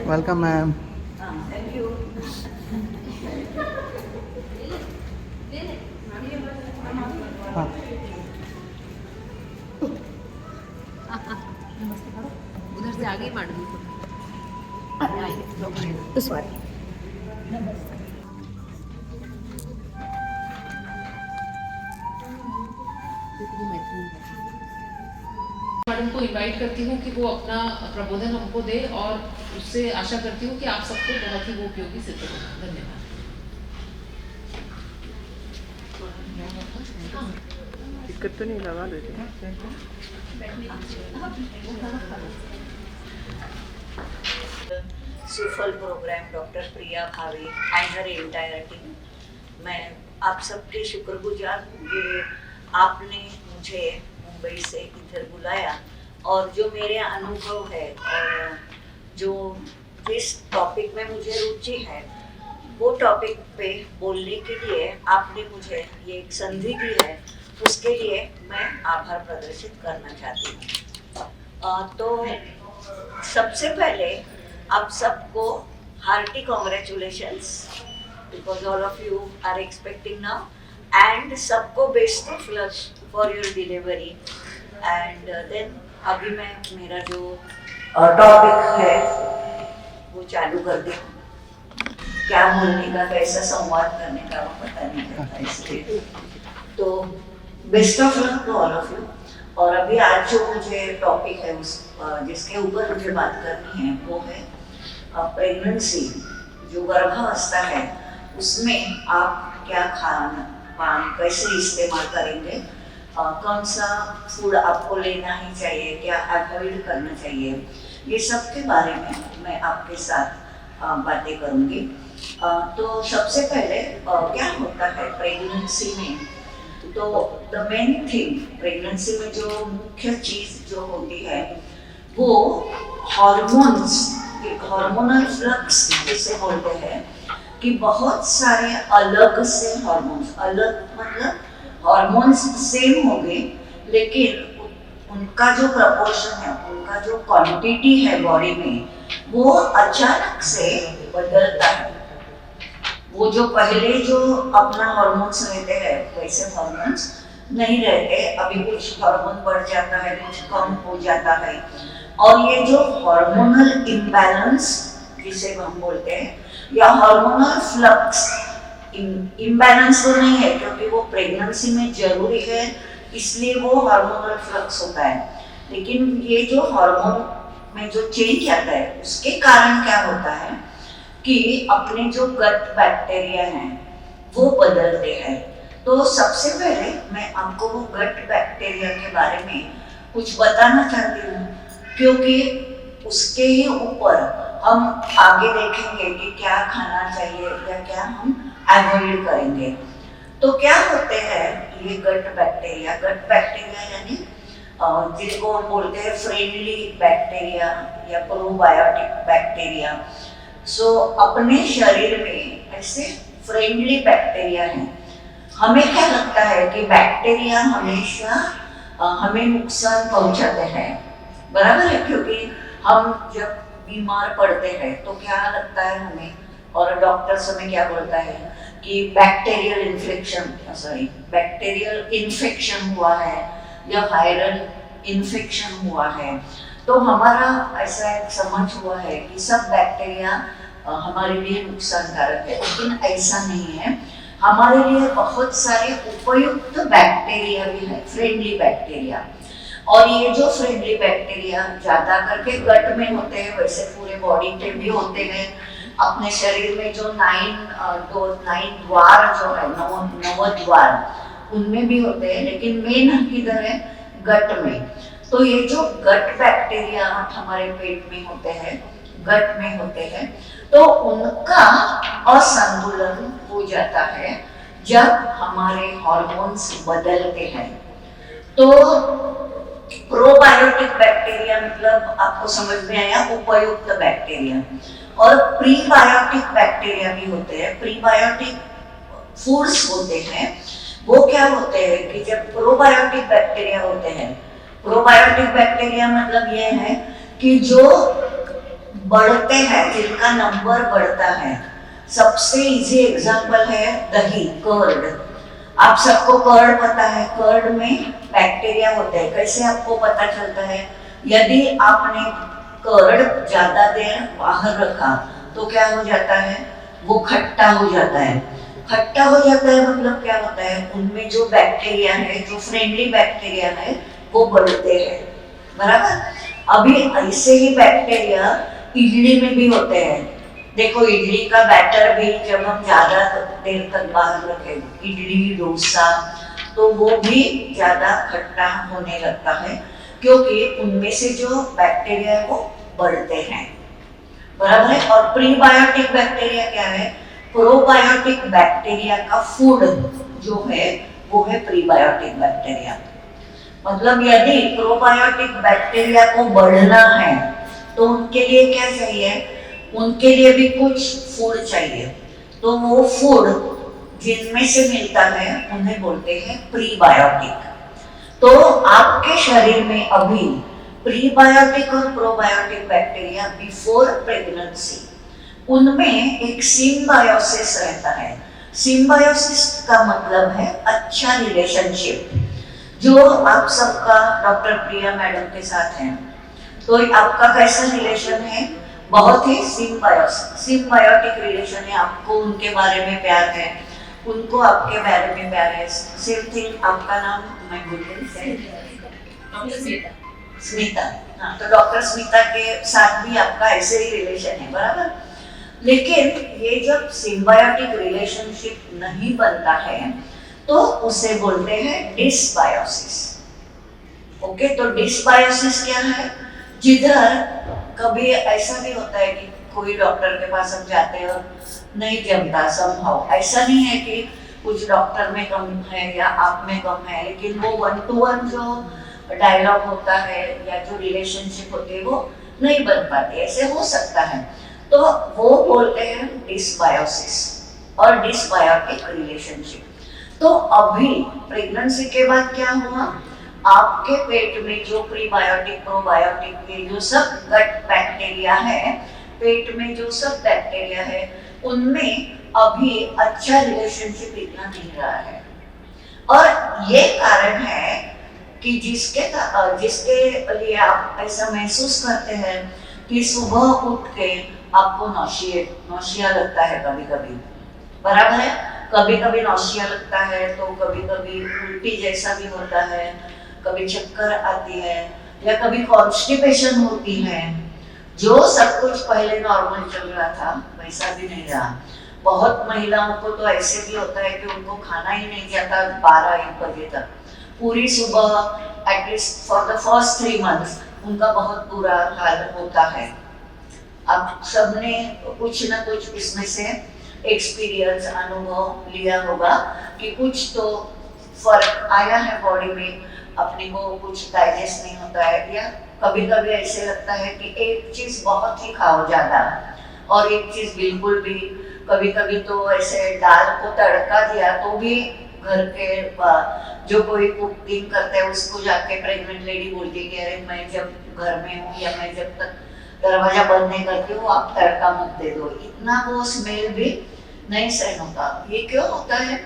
Welcome ma'am. Thank you. हाँ उधर से आगे मार दी सॉरी। मैडम को इनवाइट करती हूँ कि वो अपना प्रबोधन हमको दे और उससे आशा करती हूँ कि आप सबको बहुत ही वो उपयोगी सिद्ध होगा। धन्यवाद। दिक्कत तो नहीं लगा देते। सुफल programme doctor Priya Bhave and her entire team, मैं आप सबके शुक्रगुजार हूँ कि आपने मुझे मुंबई से इधर बुलाया और जो मेरे अनुभव है और जो जिस टॉपिक में मुझे रुचि है वो टॉपिक पे बोलने के लिए आपने मुझे ये एक संधि दी है, उसके लिए मैं आभार प्रदर्शित करना चाहती हूँ। तो सबसे पहले आप सबको hearty congratulations because all of you are expecting now and सबको best of luck for your delivery. And then अभी मैं मेरा जो टॉपिक है वो चालू कर दी। क्या बोलने का, कैसा संवाद करने का वो पता नहीं चलता, इसलिए तो best of luck to all of you. और अभी आज जो मुझे टॉपिक है उस जिसके ऊपर मुझे बात करनी है वो है प्रेगनेंसी। जो गर्भावस्था है उसमें आप क्या खाना पान कैसे इस्तेमाल करेंगे, कौन सा फूड आपको लेना ही चाहिए, क्या अवॉइड करना चाहिए, ये सब के बारे में मैं आपके साथ बातें करूँगी। तो सबसे पहले क्या होता है प्रेगनेंसी में, तो द मेन थिंग प्रेगनेंसी में जो मुख्य चीज जो होती है वो हार्मोन्स, हार्मोनल फ्लक्स जिसे बोलते हैं कि बहुत सारे अलग से हार्मोन्स, अलग मतलब हार्मोन्स सेम होंगे लेकिन उनका जो प्रपोर्शन है, उनका जो क्वांटिटी है बॉडी में वो अचानक से बदलता है। वो जो पहले जो अपना हार्मोन्स रहते हैं वैसे हार्मोन्स नहीं रहते, अभी कुछ हार्मोन बढ़ जाता है, कुछ कम हो जाता है। और ये जो हार्मोनल इम्बैलेंस जिसे हम बोलते हैं या हार्मोनल फ्लक्स, इम्बैलेंस तो नहीं है क्योंकि वो प्रेगनेंसी में जरूरी है इसलिए वो हार्मोनल फ्लक्स होता है, लेकिन ये जो हार्मोन में जो चेंज आता है उसके कारण क्या होता है कि अपने जो गट बैक्टीरिया हैं वो बदलते हैं। तो सबसे पहले मैं आपको वो गट बैक्टीरिया के बारे में कुछ बताना चाहती हूँ क्योंकि उसके ही ऊपर हम आगे देखेंगे कि क्या खाना चाहिए या क्या हम अवॉइड करेंगे। तो क्या होते हैं ये गट बैक्टीरिया, गट बैक्टीरिया यानी जिनको हम बोलते हैं फ्रेंडली बैक्टीरिया या प्रोबायोटिक बैक्टीरिया। सो अपने शरीर में ऐसे फ्रेंडली बैक्टीरिया हैं। हमें क्या लगता है कि बैक्टीरिया हमेशा हमें नुकसान पहुंचाते हैं, बराबर है, क्योंकि हम जब बीमार पड़ते हैं तो क्या लगता है हमें, और डॉक्टर हमें क्या बोलता है कि बैक्टीरियल इन्फेक्शन हुआ है या वायरल इन्फेक्शन हुआ है। तो हमारा ऐसा एक समझ हुआ है कि सब बैक्टीरिया हमारे लिए नुकसानकारक है, लेकिन ऐसा नहीं है। हमारे लिए बहुत सारे उपयुक्त बैक्टीरिया भी है, फ्रेंडली बैक्टीरिया। और ये जो फ्रेंडली बैक्टीरिया ज्यादा करके गट में होते हैं, वैसे पूरे बॉडी पे भी होते हैं। अपने शरीर में जो 9 द्वार जो है, 9 द्वार उनमें भी होते हैं, लेकिन मेन किधर है, गट में। तो ये जो गट बैक्टीरिया हमारे पेट में होते हैं, गट में होते हैं, तो उनका असंतुलन हो जाता है जब हमारे हार्मोन्स बदलते हैं। तो प्रोबायोटिक बैक्टीरिया मतलब आपको समझ में आया, उपयुक्त बैक्टीरिया। और प्रीबायोटिक बैक्टीरिया भी होते हैं, प्रीबायोटिक फूड्स होते हैं। वो क्या होते हैं कि जब प्रोबायोटिक बैक्टीरिया होते हैं, प्रोबायोटिक बैक्टीरिया मतलब ये है कि जो बढ़ते हैं, जिनका नंबर बढ़ता है, सबसे इजी एग्जांपल है दही, कर्ड। आप सबको कर्ड पता है, कर्ड में बैक्टीरिया होते हैं। कैसे आपको पता चलता है? यदि आपने कर्ड ज्यादा देर बाहर रखा तो क्या हो जाता है? वो खट्टा हो जाता है। खट्टा हो जाता है मतलब क्या होता है? उनमें जो बैक्टीरिया है, जो फ्रेंडली बैक्टीरिया है, वो बढ़ते हैं, बराबर। अभी ऐसे ही बैक्टीरिया इडली में भी होते हैं। देखो, इडली का बैटर भी जब हम ज्यादा देर तक बाहर रखें, इडली डोसा, तो वो भी ज्यादा खट्टा होने लगता है, क्योंकि उनमें से जो बैक्टीरिया है वो बढ़ते हैं, बराबर है। और प्रीबायोटिक बैक्टीरिया क्या है? प्रोबायोटिक बैक्टीरिया का फूड जो है वो है प्रीबायोटिक बैक्टीरिया। मतलब यदि प्रोबायोटिक बैक्टीरिया को बढ़ना है तो उनके लिए क्या चाहिए? उनके लिए भी कुछ फूड चाहिए। तो वो फूड जिनमें से मिलता है उन्हें बोलते हैं प्रीबायोटिक। तो आपके शरीर में अभी प्रीबायोटिक और प्रोबायोटिक बैक्टीरिया बिफोर प्रेगनेंसी, उनमें एक सिम्बायोसिस रहता है। सिम्बायोसिस का मतलब है अच्छा रिलेशनशिप, जो आप सबका डॉक्टर प्रिया मैडम के साथ है। तो आपका कैसा रिलेशन है? बहुत ही सिम्बायोटिक रिलेशन है। आपको उनके बारे में प्यार है, उनको आपके बारे में प्यार है। सेम थिंग, आपका नाम मैं भूल गई, स्मिता। हाँ, तो डॉक्टर स्मिता के साथ भी आपका ऐसे ही रिलेशन है, बराबर। लेकिन ये जब सिम्बायोटिक रिलेशनशिप नहीं बनता है तो उसे बोलते हैं डिसबायोसिस। ओके, तो डिसबायोसिस क्या है? जिधर कभी ऐसा भी होता है कि कोई डॉक्टर के पास हम जाते हैं और नहीं जमता समहाउ। ऐसा नहीं है कि कुछ डॉक्टर में कम है या आप में कम है, लेकिन वो 1 to 1 जो डायलॉग होता है या जो रिलेशनशिप होती है वो नहीं बन पाती। ऐसे हो सकता है, तो वो बोलते हैं डिसबायोसिस और डिसबायोटिक रिलेशनशिप। तो अभी प्रेगनेंसी के बाद क्या हुआ? आपके पेट में जो प्रीबायोटिक प्रोबायोटिक के जो सब गट बैक्टीरिया है, पेट में जो सब बैक्टीरिया है, उनमें अभी अच्छा रिलेशनशिप इतना नहीं रहा है। और ये कारण है कि जिसके लिए आप ऐसा महसूस करते हैं कि सुबह उठ के आपको नौशिया लगता है, कभी कभी, बराबर है। कभी कभी नौशिया लगता है, तो कभी कभी उल्टी जैसा भी होता है, कभी चक्कर आती है, या कभी कॉन्स्टिपेशन होती है। जो सब कुछ पहले नॉर्मल चल रहा था वैसा भी नहीं रहा। बहुत महिलाओं को तो ऐसे भी होता है कि उनको खाना ही नहीं जाता 12-1 बजे तक। पूरी सुबह at least for the first 3 months उनका बहुत बुरा हाल होता है। अब सबने कुछ ना कुछ इसमें से एक्सपीरियंस, अनुभव लिया होगा कि कुछ तो फर्क आया है बॉडी में, अपने को कुछ डाइजेस्ट नहीं होता है, या कभी कभी ऐसे लगता है कि एक चीज बहुत ही खाओ ज्यादा और एक चीज बिल्कुल भी। कभी कभी तो ऐसे दाल को तड़का दिया तो भी घर के जो कोई कुकिंग करता है उसको जाके प्रेग्नेंट लेडी बोलती है कि अरे मैं जब घर में हूँ या मैं जब तक दरवाजा बंद नहीं करती हूँ आप तड़का मत दे दो। इतना वो स्मेल भी नहीं सहन होता। ये क्यों होता है?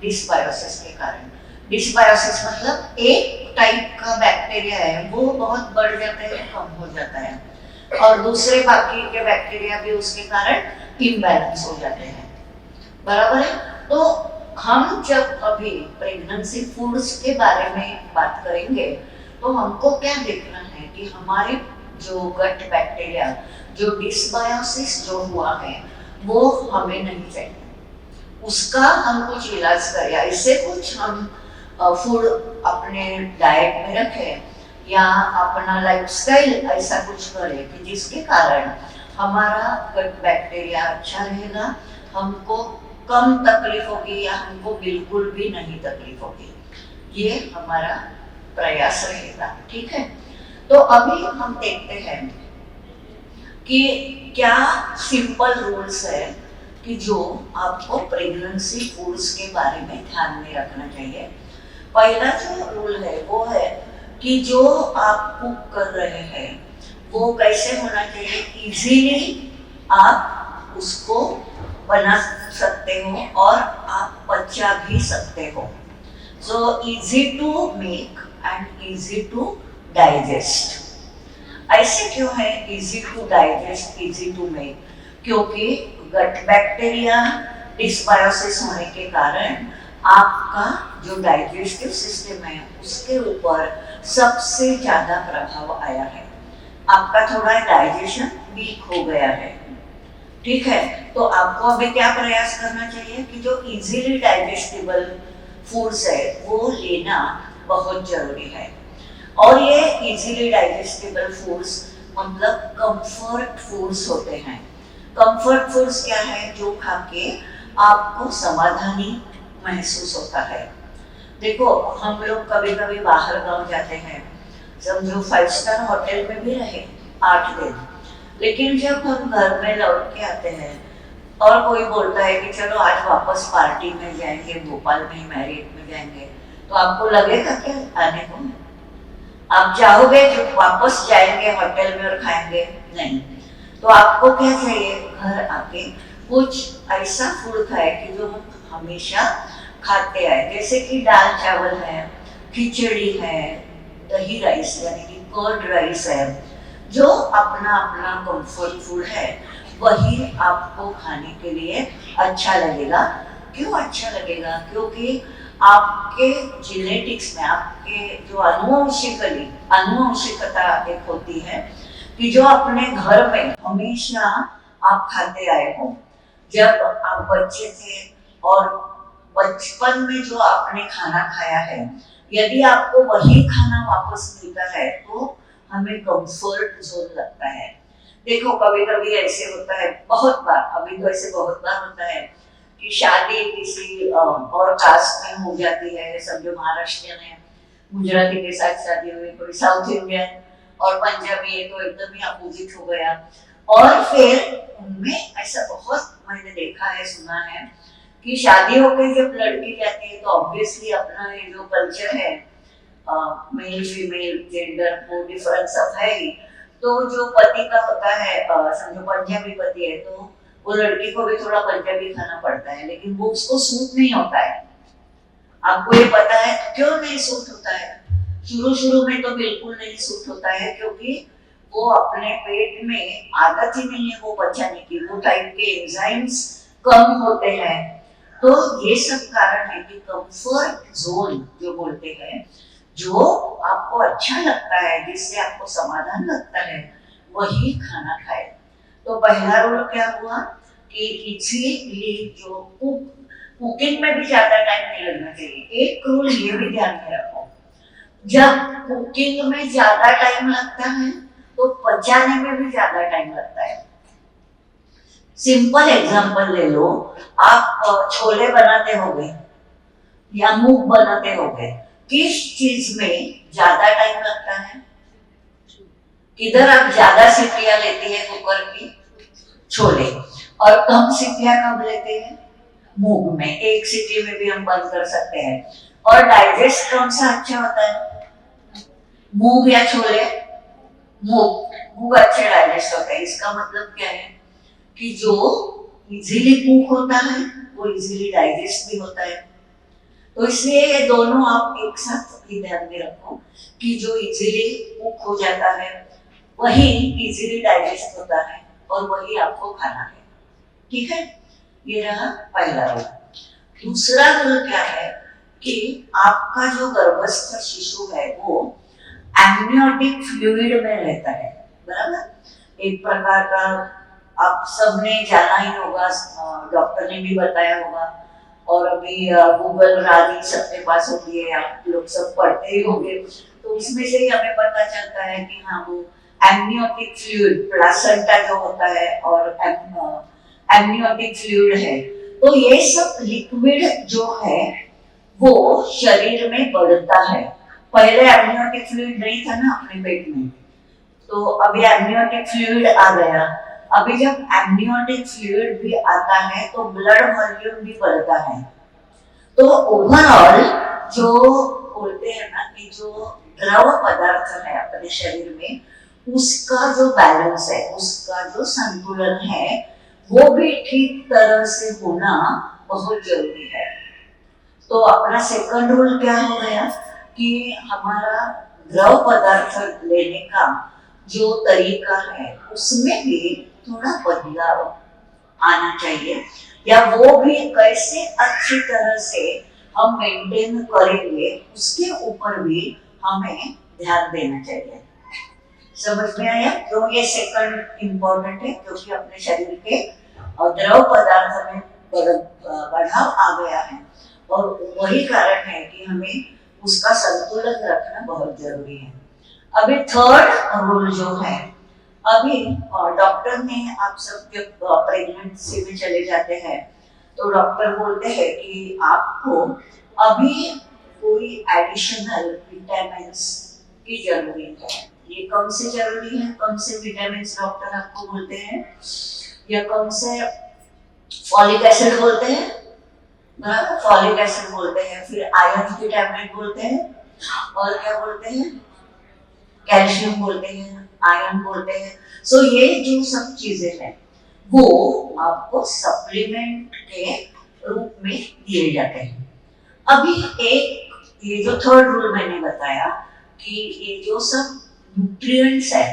डिसबायोसिस के कारण। डिसबायोसिस मतलब एक टाइप का बैक्टीरिया है वो बहुत बढ़ जाता है, कम हो जाता है, और दूसरे बाकी के बैक्टीरिया भी उसके कारण इम्बैलेंस हो जाते हैं, बराबर है। तो हम जब अभी प्रेगनेंसी फूड्स के बारे में बात करेंगे तो हमको क्या देखना है कि हमारे जो गट बैक्टीरिया, जो डिसबायोसिस जो हुआ है वो हमें नहीं चाहिए, उसका हम कुछ इलाज करें। ऐसे कुछ हम फूड अपने डाइट में रखें या अपना लाइफस्टाइल ऐसा कुछ करें कि जिसके कारण हमारा गट बैक्टीरिया अच्छा रहेगा, हमको कम तकलीफ होगी या हमको बिल्कुल भी नहीं तकलीफ होगी। ये हमारा प्रयास रहेगा, ठीक है। तो अभी हम देखते हैं कि क्या सिंपल रूल्स है कि जो आपको प्रेगनेंसी फूड्स के बारे में ध्यान में रखना चाहिए। पहला जो रूल है वो है कि जो आप कुक कर रहे हैं वो कैसे होना चाहिए, इजीली आप उसको बना सकते हो और आप पचा भी सकते हो। So easy to make and easy to digest. ऐसे क्यों है easy to digest, easy to make? क्योंकि गट बैक्टीरिया डिस्बायोसिस होने के कारण आपका जो डाइजेस्टिव सिस्टम है उसके ऊपर सबसे ज्यादा प्रभाव आया है। आपका थोड़ा डाइजेशन वीक हो गया है, ठीक है? तो आपको अभी क्या प्रयास करना चाहिए कि जो इजीली डाइजेस्टेबल फूड्स है वो लेना बहुत जरूरी है। और ये इजीली डाइजेस्टेबल फूड्स मतलब कंफर्ट फूड्स होते हैं। कंफर्ट फूड्स क्या है? जो खा के आपको समाधानी महसूस होता है। देखो, हम लोग कभी कभी बाहर गांव जाते हैं, समझो 5 स्टार होटल में भी रहे 8 दिन, लेकिन जब हम घर में लौट के आते हैं और कोई बोलता है कि चलो आज वापस पार्टी में जाएंगे, भोपाल में मैरिट में जाएंगे, तो आपको लगेगा क्या आने को? आप चाहोगे जो वापस जाएंगे होटल में और खाएंगे? नहीं। तो आपको क्या चाहिए? घर आके कुछ ऐसा फूड खाए कि जो हम हमेशा खाते आए, जैसे कि दाल चावल है, खिचड़ी है, दही राइस यानी कि कर्ड राइस है, जो अपना अपना कंफर्ट फूड है, वही आपको खाने के लिए अच्छा लगेगा। क्यों अच्छा लगेगा? क्योंकि आपके जेनेटिक्स में, आपके जो अनुवंशिकता एक होती है कि जो अपने घर में हमेशा आप खाते आए हो। जब आप बच्चे थे और बचपन में जो आपने खाना खाया है, यदि आपको वही खाना वापस मिलता है तो हमें कंफर्ट जोन लगता है। देखो, कभी कभी ऐसे होता है, बहुत बार, अभी तो ऐसे बहुत बार होता है कि शादी किसी और कास्ट में हो जाती है। समझो महाराष्ट्रियन है, गुजराती के साथ शादी हुई, कोई साउथ इंडियन और पंजाबी है, तो एकदम ही अपोजिट हो गया। और फिर उनमें ऐसा बहुत मैंने देखा है, सुना है कि शादी होकर जब लड़की जाती है तो ऑब्वियसली अपना ये जो कल्चर है, मेल फीमेल जेंडर वो डिफरेंस सब है ही। तो जो पति का होता है, समझो पंजाबी पति है, तो वो लड़की को भी थोड़ा पंजाबी खाना पड़ता है, लेकिन वो उसको सूट नहीं होता है। आपको ये पता है क्यों नहीं सूट होता है? शुरू में तो बिल्कुल नहीं सूट होता है, क्योंकि वो अपने पेट में आदत ही नहीं है वो पचाने की, वो टाइप के एंजाइम्स कम होते हैं। तो ये सब कारण है कि कंफर्ट जोन जो बोलते हैं, जो आपको अच्छा लगता है, जिससे आपको समाधान लगता है, वही खाना खाए। तो पहला रूल क्या हुआ कि इजीली जो कुकिंग में भी ज्यादा टाइम नहीं लगना चाहिए। एक रूल ये भी ध्यान में रखो, जब कुकिंग में ज्यादा टाइम लगता है तो पचाने में भी ज्यादा टाइम लगता है। सिंपल एग्जांपल ले लो, आप छोले बनाते होगे या मूंग बनाते होगे, किस चीज में ज्यादा टाइम लगता है? किधर आप ज्यादा सीटियां लेती है कुकर की? छोले। और कम सीटियां कब लेते हैं? मूंग में। 1 सीटी में भी हम बंद कर सकते हैं। और डाइजेस्ट कौन सा अच्छा होता है, मूंग या छोले? मूंग अच्छे डाइजेस्ट होता है। इसका मतलब क्या है कि जो इजीली कुक होता है वो इजीली डाइजेस्ट भी होता है। तो इसलिए ये दोनों आप एक साथ ही ध्यान में रखो कि जो इजीली कुक हो जाता है वही इजीली डाइजेस्ट होता है और वही आपको खाना है, ठीक है? ये रहा पहला रूल। दूसरा रूल क्या है कि आपका जो गर्भस्थ शिशु है वो एमनियोटिक फ्लूइड में रहता है, बराबर? एक प्रकार का आप सबने जाना ही होगा, डॉक्टर ने भी बताया होगा, और अभी गूगल रानी सबके पास होती है, आप लोग सब पढ़ते ही होंगे, तो उसमें से ही हमें पता चलता है कि हाँ, वो एमनियोटिक फ्लूइड, प्लासेंटा जो होता है और एमनियोटिक फ्लूइड है। तो ये सब लिक्विड जो है वो शरीर में बढ़ता है। पहले एमनियोटिक फ्लूइड नहीं था ना अपने पेट में, तो अभी एमनियोटिक फ्लूइड आ गया। अभी जब एमनियोटिक फ्लूइड भी आता है तो ब्लड वॉल्यूम भी बढ़ता है। तो ओवरऑल जो बोलते हैं ना कि जो द्रव पदार्थ है अपने शरीर में उसका जो बैलेंस है, उसका जो संतुलन है, वो भी ठीक तरह से होना बहुत जरूरी है। तो अपना सेकंड रूल क्या हो गया कि हमारा द्रव पदार्थ लेने का जो तरीका है उसमें भी थोड़ा बदलाव आना चाहिए, या वो भी कैसे अच्छी तरह से हम मेंटेन करेंगे उसके ऊपर भी हमें ध्यान देना चाहिए। समझ में आया? तो ये सेकंड इम्पोर्टेंट है, क्योंकि अपने शरीर के द्रव पदार्थ में बढ़ाव आ गया है और वही कारण है कि हमें उसका संतुलन रखना बहुत जरूरी है। अभी थर्ड रूल जो है, अभी डॉक्टर ने, आप सब जब प्रेगनेंसी में चले जाते हैं तो डॉक्टर बोलते हैं कि आपको अभी कोई एडिशनल विटामिन्स की जरूरत है। ये कौन से जरूरी है, कौन से विटामिन्स डॉक्टर आपको बोलते हैं, या कौन से फॉलिक एसिड बोलते हैं, बराबर, फॉलिक एसिड बोलते हैं, फिर आयरन की टैबलेट बोलते हैं, और क्या बोलते हैं, कैल्शियम बोलते हैं, आयरन बोलते हैं। सो ये जो सब चीजें हैं वो आपको सप्लीमेंट के रूप में दिए जाते हैं। अभी एक ये जो थर्ड रूल मैंने बताया कि ये जो सब न्यूट्रिएंट्स है,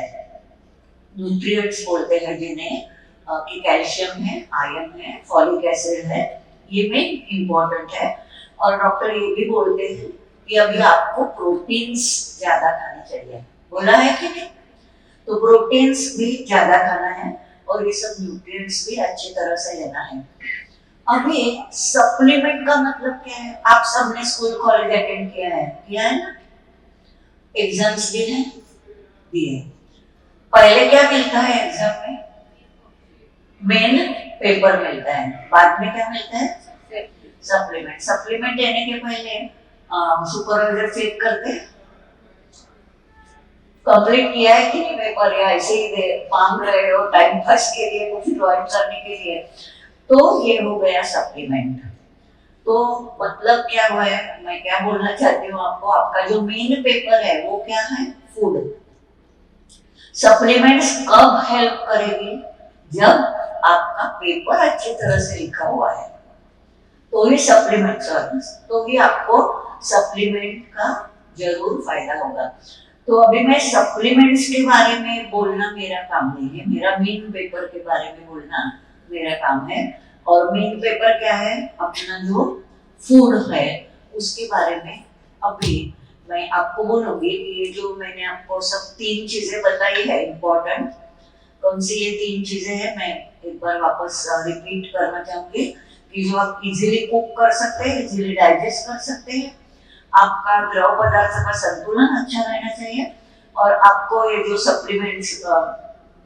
न्यूट्रिएंट्स बोलते हैं जिन्हें कि कैल्शियम है, आयरन है, फॉलिक एसिड है, ये मेन इम्पोर्टेंट है। और डॉक्टर ये भी बोलते हैं कि अभी आपको प्रोटीन्स ज्यादा खाने चाहिए, बोला है कि नहीं? तो प्रोटीन्स भी ज्यादा खाना है और ये सब न्यूट्रिएंट्स भी अच्छी तरह से लेना है। अभी सप्लीमेंट का मतलब क्या है? आप सबने स्कूल कॉलेज अटेंड किया है ना, एग्जाम्स दिए। पहले क्या मिलता है एग्जाम में? मेन पेपर मिलता है, बाद में क्या मिलता है? सप्लीमेंट। सप्लीमेंट देने के पहले सुपरवाइजर चेक करते हैं कंप्लीट किया है कि नहीं पेपर, या ऐसे ही मांग रहे हो टाइम पास के लिए, कुछ ड्राइंग करने के लिए। तो ये हो गया सप्लीमेंट। तो मतलब क्या हुआ है, मैं क्या बोलना चाहती हूँ आपको, आपका जो मेन पेपर है वो क्या है? फूड। सप्लीमेंट्स कब हेल्प करेगी? जब आपका पेपर अच्छी तरह से लिखा हुआ है तो ही सप्लीमेंट्स, तो ही आपको सप्लीमेंट का जरूर फायदा होगा। तो अभी मैं सप्लीमेंट्स के बारे में बोलना मेरा काम नहीं है, मेरा मेन पेपर के बारे में बोलना मेरा काम है। और मेन पेपर क्या है? अपना जो फूड है उसके बारे में अभी मैं आपको बोलूंगी। ये जो मैंने आपको सब 3 चीजें बताई है इम्पोर्टेंट, कौन सी ये 3 चीजें हैं, मैं एक बार वापस रिपीट करना चाहूंगी कि जो आप इजीली कुक कर सकते हैं, इजीली डाइजेस्ट कर सकते हैं, आपका द्रव पदार्थ का संतुलन अच्छा रहना चाहिए, और आपको ये जो सप्लीमेंट्स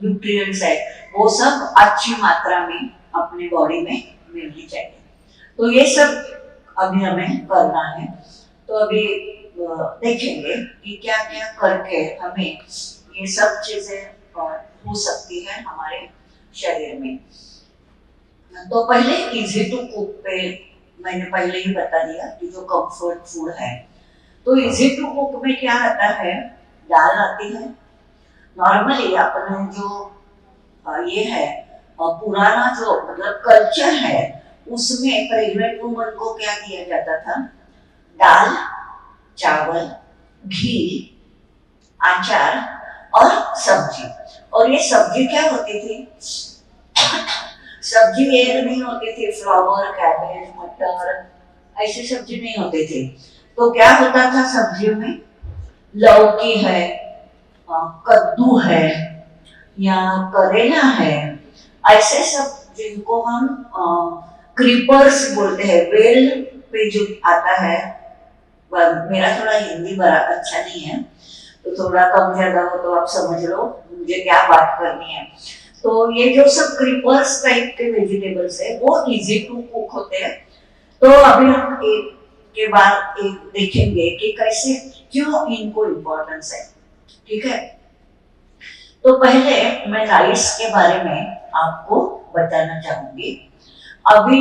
न्यूट्रिएंट्स है वो सब अच्छी मात्रा में अपने बॉडी में मिलनी चाहिए। तो ये सब अभी हमें करना है। तो अभी देखेंगे कि क्या क्या करके हमें ये सब चीजें हो सकती है हमारे शरीर में। तो पहले इजी टू कुक पे मैंने पहले ही बता दिया कि जो कंफर्ट फूड है, तो इजी टू कुक में क्या आता है? दाल आती है। नॉर्मली अपने जो ये है पुराना जो मतलब कल्चर है उसमें प्रेग्नेंट वुमन को क्या दिया जाता था? दाल, चावल, घी, अचार और सब्जी। और ये सब्जी क्या होती थी? सब्जी ये नहीं होती थी फ्लावर, कैबेज, मटर, ऐसी सब्जी नहीं होती थी। तो क्या होता था सब्जियों में? लौकी है, कद्दू है, या करेला है, ऐसे सब जिनको हम क्रीपर्स बोलते हैं। बेल पे जो आता है, मेरा थोड़ा हिंदी बड़ा अच्छा नहीं है तो थोड़ा कम ज्यादा हो तो आप समझ लो मुझे क्या बात करनी है। तो ये जो सब क्रीपर्स टाइप के वेजिटेबल्स है वो इजी टू कुक होते हैं। तो अभी हम एक के बाद एक देखेंगे कि कैसे, क्यों इनको इम्पोर्टेंस है। ठीक है, तो पहले मैं राइस के बारे में आपको बताना चाहूंगी। अभी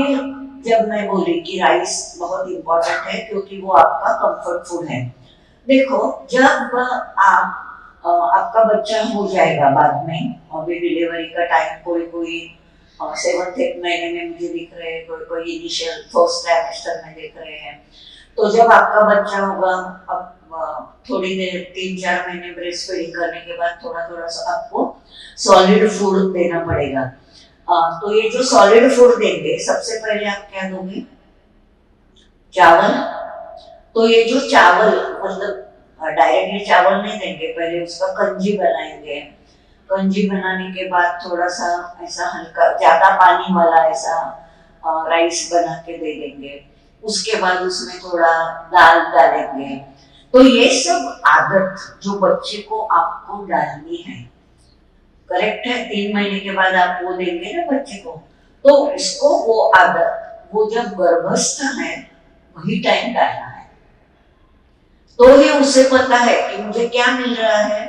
जब मैं बोली कि राइस बहुत इम्पोर्टेंट है क्योंकि वो आपका कंफर्ट फूड है। देखो, जब आपका आपका बच्चा हो जाएगा बाद में, अभी डिलीवरी का टाइम कोई 7th महीने में मुझे दिख रहे हैं, कोई इनिशियल फर्स्ट ट्राइमेस्टर में देख रहे हैं। तो जब आपका बच्चा होगा, अब थोड़ी देर 3-4 महीने ब्रेस्ट फीडिंग करने के बाद थोड़ा थोड़ा सा आपको सॉलिड फूड देना पड़ेगा। तो ये जो सॉलिड फूड देंगे, सबसे पहले आप क्या दोगे? चावल। तो ये जो चावल, मतलब डायरेक्टली चावल नहीं देंगे, पहले उसका कंजी बनाएंगे। कंजी बनाने के बाद थोड़ा सा ऐसा हल्का, ज्यादा पानी वाला ऐसा राइस बना के दे देंगे। उसके बाद उसमें थोड़ा दाल डालेंगे। तो ये सब आदत जो बच्चे को आपको डालनी है, करेक्ट है। 3 महीने के बाद आप वो देंगे ना बच्चे को, तो उसको वो आदत, वो जब गर्भस्थ है वही टाइम डालना है। तो ही उसे पता है कि मुझे क्या मिल रहा है,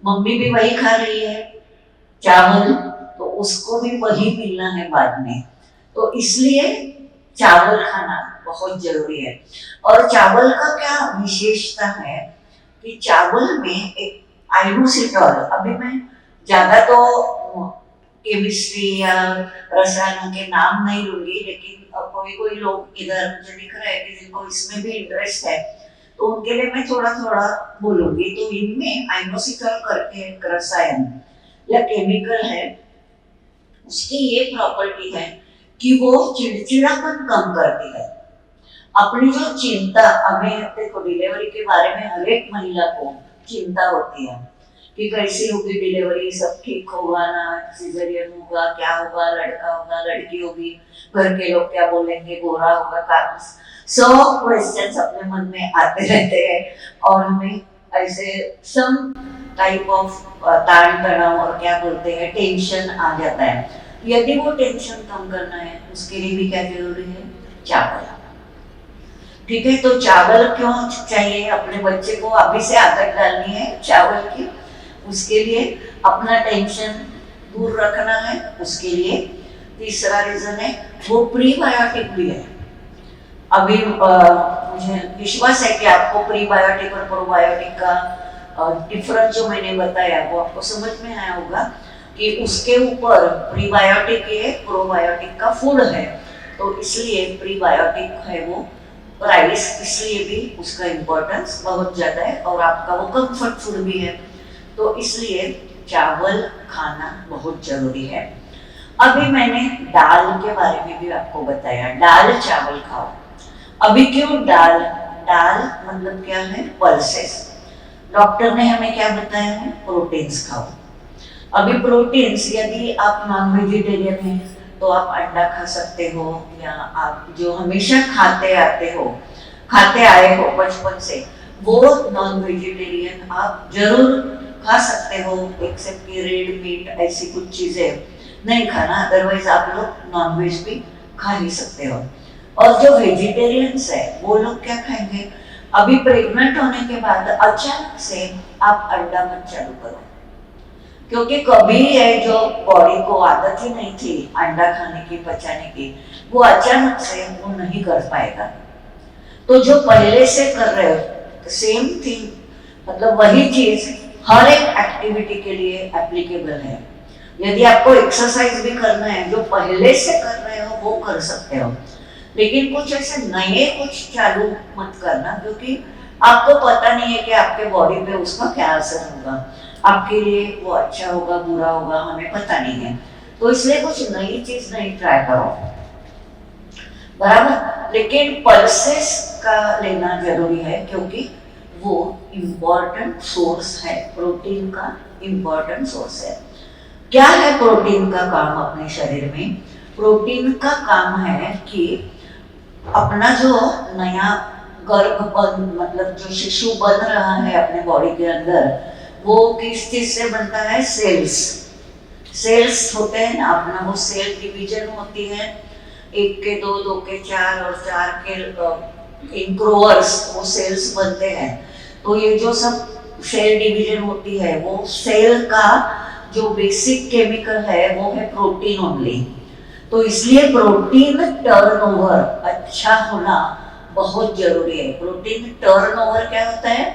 मम्मी भी वही खा रही है चावल, तो उसको भी वही मिलना है बाद में। तो इसलिए चावल खाना बहुत जरूरी है। और चावल का क्या विशेषता है कि चावल में एक आइनोसिटॉल, अभी मैं ज्यादा तो केमिस्ट्री या रसायनों के नाम नहीं लूंगी, लेकिन कोई लोग इधर मुझे दिख रहा है कि जिनको इसमें भी इंटरेस्ट है, तो उनके लिए मैं थोड़ा थोड़ा बोलूंगी। तो इनमें आइनोसिटॉल करके एक रसायन या केमिकल है, उसकी ये प्रॉपर्टी है कि वो चिड़चिड़ापन कम करती है। अपनी जो चिंता, हमें देखो डिलीवरी के बारे में हर एक महिला को चिंता होती है कि कैसी होगी डिलीवरी, सब ठीक होगा ना, सिजेरियन होगा, क्या होगा, लड़का होगा, लड़की होगी, घर के लोग क्या बोलेंगे, गोरा होगा, काला, सब क्वेश्चंस अपने मन में आते रहते हैं। और हमें ऐसे सम टाइप ऑफ ताण तनाव और क्या बोलते हैं, टेंशन आ जाता है। यदि वो टेंशन कम करना है, उसके लिए भी क्या जरूरी है? चावल। ठीक है, तो चावल क्यों चाहिए? अपने बच्चे को अभी से आदत डालनी है चावल की, उसके लिए अपना टेंशन दूर रखना है, उसके लिए। तीसरा रीजन है वो प्रीबायोटिक भी है। अभी मुझे विश्वास है कि आपको प्रीबायोटिक और प्रोबायोटिक का डिफरेंस जो मैंने बताया वो आपको समझ में आया होगा कि उसके ऊपर प्रीबायोटिक है, प्रोबायोटिक का फूड है। तो इसलिए प्रीबायोटिक है वो राइस, इसलिए भी उसका इम्पोर्टेंस बहुत ज्यादा है और आपका वो कंफर्ट फूड भी है। तो इसलिए चावल खाना बहुत जरूरी है। अभी मैंने दाल के बारे में भी आपको बताया, दाल चावल खाओ। अभी क्यों दाल? दाल मतलब क्या है? पल्सेस। डॉक्टर ने हमें क्या बताया है? प्रोटीन्स खाओ। अभी प्रोटीन्स, यदि आप नॉन वेजिटेरियन हैं तो आप अंडा खा सकते हो, या आप जो हमेशा खाते आए हो बचपन से, वो नॉन वेजिटेरियन आप जरूर खा सकते हो, एक्सेप्ट कि रेड मीट ऐसी कुछ चीजें नहीं खाना, अदरवाइज आप लोग नॉन वेज भी खा ही सकते हो। और जो वेजिटेरियंस है वो लोग क्या खाएंगे? अभी प्रेग्नेंट होने के बाद अचानक से आप अंडा मत चालू करो, क्योंकि कभी है जो बॉडी को आदत ही नहीं थी अंडा खाने की, पचाने की, वो अचानक से वो नहीं कर पाएगा। तो जो पहले से कर रहे हो सेम थिंग, मतलब वही चीज हर एक एक्टिविटी के लिए एप्लीकेबल है। यदि आपको एक्सरसाइज भी करना है, जो पहले से कर रहे हो वो कर सकते हो, लेकिन कुछ ऐसे नए कुछ चालू मत करना, क्योंकि आपको पता नहीं है कि आपके बॉडी पे उसका क्या असर होगा, आपके लिए वो अच्छा होगा बुरा होगा, हमें पता नहीं है। तो इसलिए कुछ नई चीज नहीं ट्राई करो, बराबर। लेकिन पल्सेस का लेना जरूरी है, क्योंकि वो इम्पोर्टेंट सोर्स है, प्रोटीन का इम्पोर्टेंट सोर्स है। क्या है प्रोटीन का काम अपने शरीर में? प्रोटीन का काम है कि अपना जो नया गर्भपन, मतलब जो शिशु बन रहा है अपने बॉडी के अंदर, वो किस चीज से बनता है? सेल्स होते हैं ना अपना, वो सेल डिवीजन होती है, 1 के 2, 2 के 4 और 4 के इंक्रोवर्स वो सेल्स बनते हैं। तो ये जो सब सेल डिवीजन होती है, वो सेल का जो बेसिक केमिकल है वो है प्रोटीन ओनली। तो इसलिए प्रोटीन टर्नओवर अच्छा होना बहुत जरूरी है। प्रोटीन टर्नओवर क्या होता है?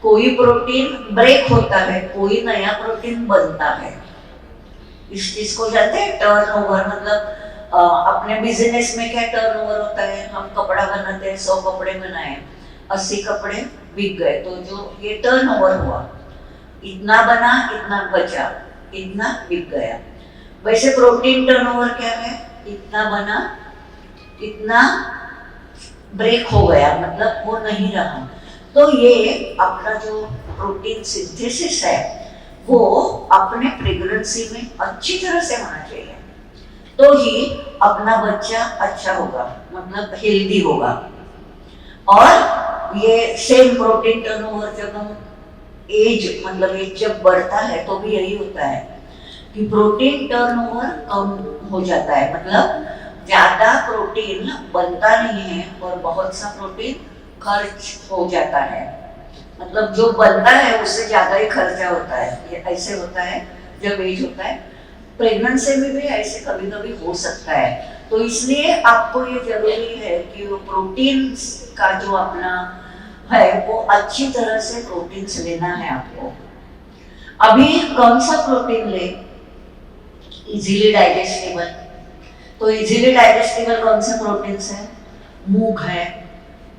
कोई प्रोटीन ब्रेक होता है, कोई नया प्रोटीन बनता है। इस चीज को जानते हैं टर्नओवर, मतलब अपने बिजनेस में क्या टर्नओवर होता है, हम कपड़ा बनाते हैं, 100 कपड़े बनाए, 80 कपड़े बिक गए, तो जो ये टर्नओवर हुआ, इतना बना, इतना बचा, इतना बिक गया। वैसे प्रोटीन टर्नओवर क्या है, इतना बना, इतना ब्रेक हो गया, मतलब वो नहीं रहा। तो ये अपना जो प्रोटीन सिंथेसिस है वो अपने प्रेगनेंसी में अच्छी तरह से होना चाहिए, तो ही अपना बच्चा अच्छा होगा, मतलब हेल्दी होगा। और ये सेम प्रोटीन टर्नओवर जब हम एज, मतलब एज जब बढ़ता है तो भी यही होता है कि प्रोटीन टर्नओवर कम हो जाता है, मतलब ज्यादा प्रोटीन बनता नहीं है और बहुत सा प्रोटीन खर्च हो जाता है, मतलब जो बनता है उससे ज्यादा ही खर्चा होता है। ये ऐसे होता है जब एज होता है। प्रेगनेंसी में भी ऐसे कभी कभी हो सकता है, तो इसलिए आपको ये जरूरी है कि वो प्रोटीन का जो अपना है वो अच्छी तरह से प्रोटीन्स लेना है आपको। अभी कौन सा प्रोटीन ले, इजीली डाइजेस्टेबल, तो इजीली डाइजेस्टेबल कौन से प्रोटीन्स है, मूंग है।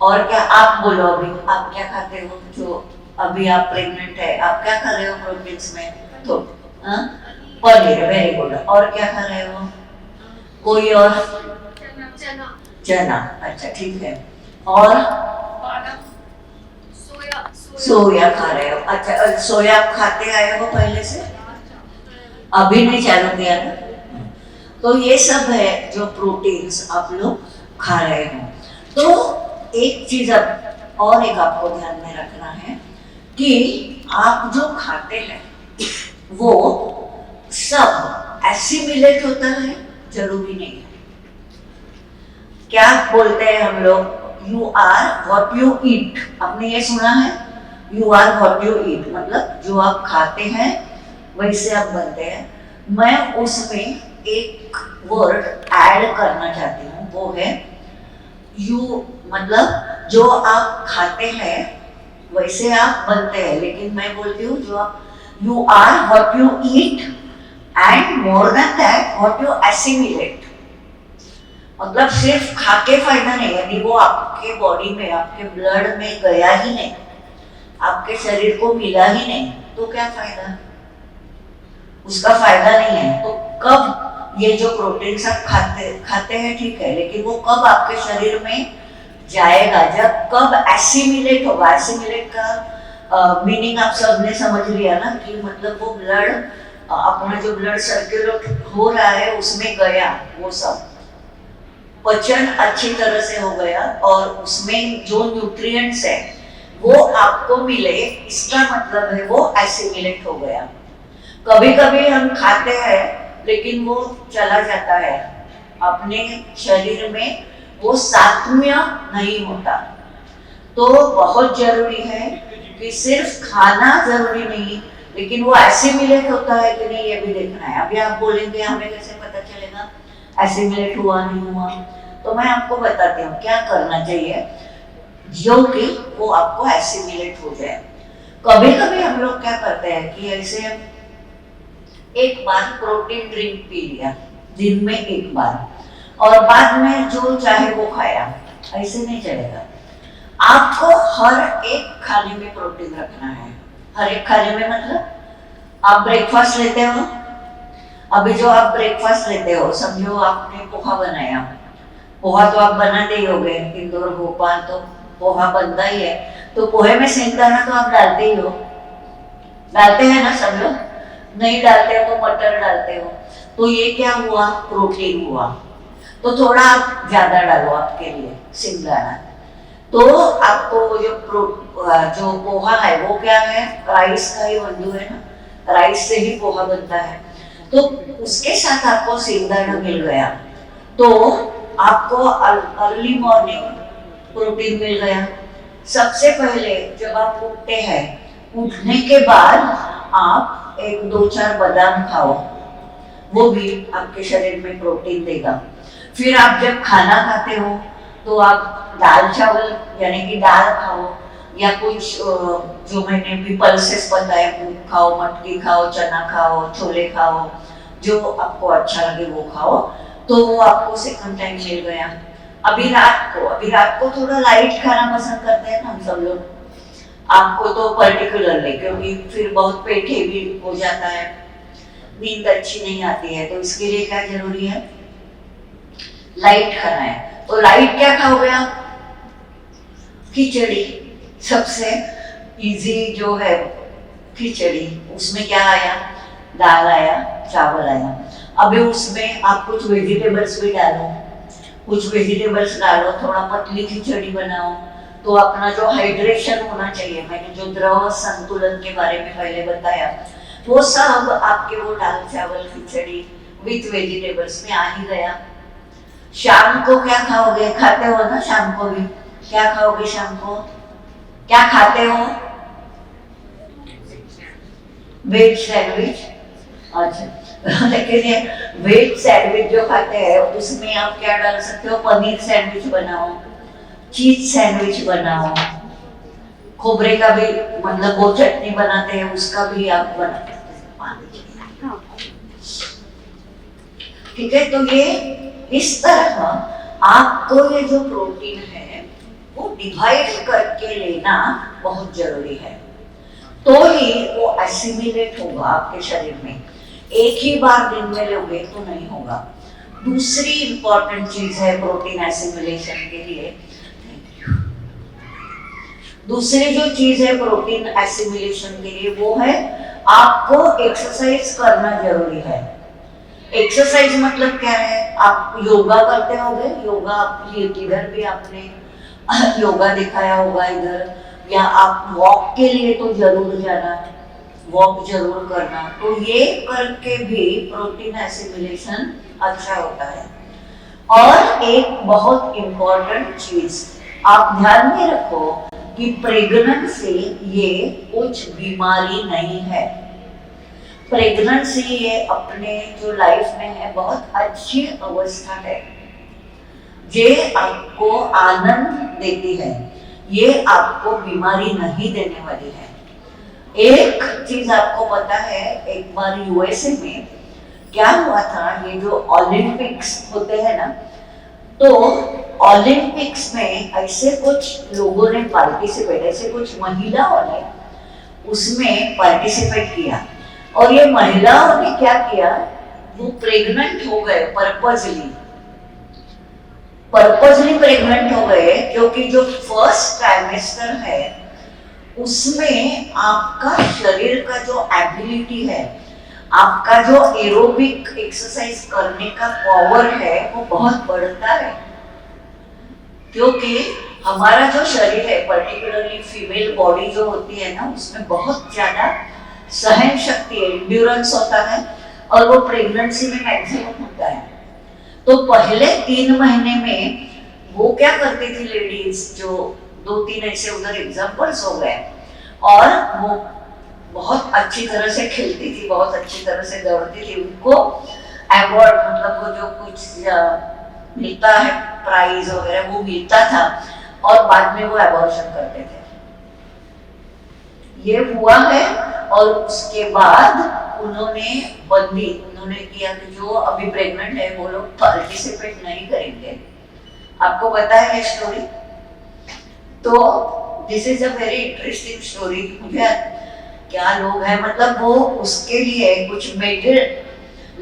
और क्या आप बोलो, अभी आप क्या खाते हो, जो अभी आप प्रेग्नेंट है, आप क्या खा रहे हो प्रोटीन्स में, तो पनीर, वेरी गुड। और क्या खा रहे हो, कोई और, चना, अच्छा ठीक है। और सोया खा रहे हो, अच्छा सोया आप खाते आए हो पहले से, अभी नहीं चालू किया ना, तो ये सब है जो प्रोटीन्स आप लोग खा रहे हो। तो एक चीज अब और एक आपको ध्यान में रखना है कि आप जो खाते हैं वो सब एसिमिलेट होता है, जरूरी नहीं है। क्या बोलते हैं हम लोग, you are what you eat, आपने ये सुना है, you are what you eat, मतलब जो आप खाते हैं वैसे आप बनते हैं। मैं उसमें एक वर्ड ऐड करना चाहती हूँ, वो है यू, मतलब जो आप खाते हैं वैसे आप बनते हैं, लेकिन मैं बोलती हूँ जो आप, you are what you eat and more than that what you assimilate, मतलब सिर्फ खा के फायदा नहीं, यानी वो आपके बॉडी में, आपके ब्लड में गया ही नहीं, आपके शरीर को मिला ही नहीं, तो क्या फायदा, उसका फायदा नहीं है। तो कब ये जो प्रोटीन सब खाते हैं ठीक है, लेकिन वो कब आपके शरीर में जाएगा, जब कब एसिमिलेट होगा। एसिमिलेट का मीनिंग आप सबने समझ लिया ना, कि मतलब वो ब्लड, अपना जो ब्लड सर्कुलेट हो रहा है उसमें गया, वो सब पचन अच्छी तरह से हो गया और उसमें जो न्यूट्रिएंट्स है वो आपको मिले, इसका मतलब है वो एसिमिलेट हो गया। कभी कभी हम खाते हैं लेकिन वो चला जाता है अपने शरीर में, वो सात्म्य नहीं होता। तो बहुत जरूरी है कि सिर्फ खाना जरूरी नहीं, लेकिन वो एसिमिलेट होता है कि नहीं ये भी देखना है। अभी आप बोलेंगे हमें कैसे पता चलेगा एसिमिलेट हुआ नहीं हुआ, तो मैं आपको बताती हूँ क्या करना चाहिए जो कि वो आपको एसिमिलेट हो जाए। कभी कभी हम लोग क्या करते हैं कि ऐसे एक बार प्रोटीन ड्रिंक पी लिया दिन में एक बार, और बाद में जो चाहे वो खाया, ऐसे नहीं चलेगा। आपको हर एक खाने में प्रोटीन रखना है। हर एक खाने में मतलब आप ब्रेकफास्ट लेते हो, अभी जो आप ब्रेकफास्ट लेते हो, समझो आपने पोहा बनाया, पोहा तो आप बनाते ही होगे, इंदौर भोपाल तो पोहा बनता ही है, तो पोहे में सेंधाना तो आप डालते ही हो, डालते हैं ना सब लोग, नहीं डालते हो तो मटर डालते हो, तो ये क्या हुआ, प्रोटीन हुआ। तो थोड़ा आप ज्यादा डालो आपके लिए सिंगाड़ा, तो आपको जो पोहा है वो क्या है, राइस का ही बंधु है ना, राइस से ही पोहा बनता है, तो उसके साथ आपको सिंगाड़ा मिल गया, तो आपको अर्ली मॉर्निंग प्रोटीन मिल गया। सबसे पहले जब आप उठते हैं, उठने के बाद आप 1-2-4 बादाम खाओ, वो भी आपके शरीर में प्रोटीन देगा। फिर आप जब खाना खाते हो तो आप दाल चावल यानी कि दाल खाओ, या कुछ जो मैंने भी पल्सेस बताए, मूंग खाओ, मटकी खाओ, चना खाओ, छोले खाओ, जो आपको अच्छा लगे वो खाओ, तो वो आपको सेकंड टाइम मिल गया। अभी रात को थोड़ा लाइट खाना पसंद करते हैं ना हम सब लोग, आपको तो पर्टिकुलरली, क्योंकि फिर बहुत पेट हेवी हो जाता है, नींद अच्छी नहीं आती है, तो इसके लिए क्या जरूरी है, लाइट खाना है। तो लाइट क्या खाओगे आप, खिचड़ी, सबसे इजी जो है खिचड़ी, उसमें क्या आया, दाल आया, चावल आया। अभी उसमें आप कुछ वेजिटेबल्स भी डालो, कुछ वेजिटेबल्स डालो, थोड़ा पतली खिचड़ी बनाओ, तो अपना जो हाइड्रेशन होना चाहिए, मैंने जो द्रव संतुलन के बारे में पहले बताया, वो सब आपके वो दाल चावल खिचड़ी विथ वेजिटेबल्स में आ ही गया। शाम को क्या खाओगे, खाते हो ना शाम को भी, क्या खाओगे शाम को, क्या खाते हो, वेज सैंडविच। अच्छा लेकिन ये वेज सैंडविच जो खाते हैं उसमें आप क्या डाल सकते हो, पनीर सैंडविच बनाओ, चीज सैंडविच बनाओ, खोबरे का भी, मतलब वो चटनी बनाते हैं उसका भी आप बना, ठीक है। तो ये इस तरह आपको ये जो प्रोटीन है वो डिवाइड करके लेना बहुत जरूरी है, तो ही वो एसिमिलेट होगा आपके शरीर में। एक ही बार दिन में लोगे तो नहीं होगा। दूसरी इंपॉर्टेंट चीज है प्रोटीन एसिमिलेशन के लिए, दूसरी जो चीज है प्रोटीन एसिमिलेशन के लिए वो है आपको एक्सरसाइज करना जरूरी है। एक्सरसाइज मतलब क्या है, आप योगा करते होंगे, योगा आप इधर भी आपने योगा दिखाया होगा इधर, या आप वॉक के लिए तो जरूर जाना, वॉक जरूर करना, तो ये करके भी प्रोटीन एसिमिलेशन अच्छा होता है। और एक बहुत इंपॉर्टेंट चीज आप ध्यान में रखो कि प्रेगनेंसी ये कुछ बीमारी नहीं है, प्रेगनेंसी ये अपने जो लाइफ में है बहुत अच्छी अवस्था है, ये आपको आनंद देती है, ये आपको बीमारी नहीं देने वाली है। एक चीज आपको पता है, एक बार यूएसए में क्या हुआ था, ये जो ओलंपिक्स होते हैं ना, तो ओलंपिक्स में ऐसे कुछ लोगों ने पार्टिसिपेट, ऐसे कुछ महिलाओं ने उसमें पार्टिसिपेट किया, और ये महिलाओं ने क्या किया, वो प्रेग्नेंट हो गए, पर्पजली प्रेग्नेंट हो गए, क्योंकि जो फर्स्ट ट्राइमेस्टर है उसमें आपका शरीर का जो एबिलिटी है, आपका जो एरोबिक एक्सरसाइज करने का पावर है वो बहुत बढ़ता है, क्योंकि हमारा जो शरीर है, पर्टिकुलरली फीमेल बॉडी जो होती है ना, उसमें बहुत ज्यादा सहन शक्ति है, एंड्योरेंस होता है, और वो प्रेगनेंसी में मैक्सिमम होता है। तो पहले 3 महीने में वो क्या करती थी लेडीज, जो 2-3 ऐसे उधर एग्जाम्पल्स हो गए, और वो बहुत अच्छी तरह से खेलती थी, बहुत अच्छी तरह से दौड़ती थी, उनको अवार्ड, मतलब वो जो कुछ मिलता है प्राइज वगैरह वो मिलता था, और बाद में वो एबॉर्शन करते थे। ये हुआ है, और उसके बाद उन्होंने किया कि जो अभी प्रेग्नेंट है वो लोग पार्टिसिपेट नहीं करेंगे। आपको पता है ये स्टोरी, तो this is a very interesting story. मुझे क्या लोग हैं, मतलब वो उसके लिए कुछ मेडल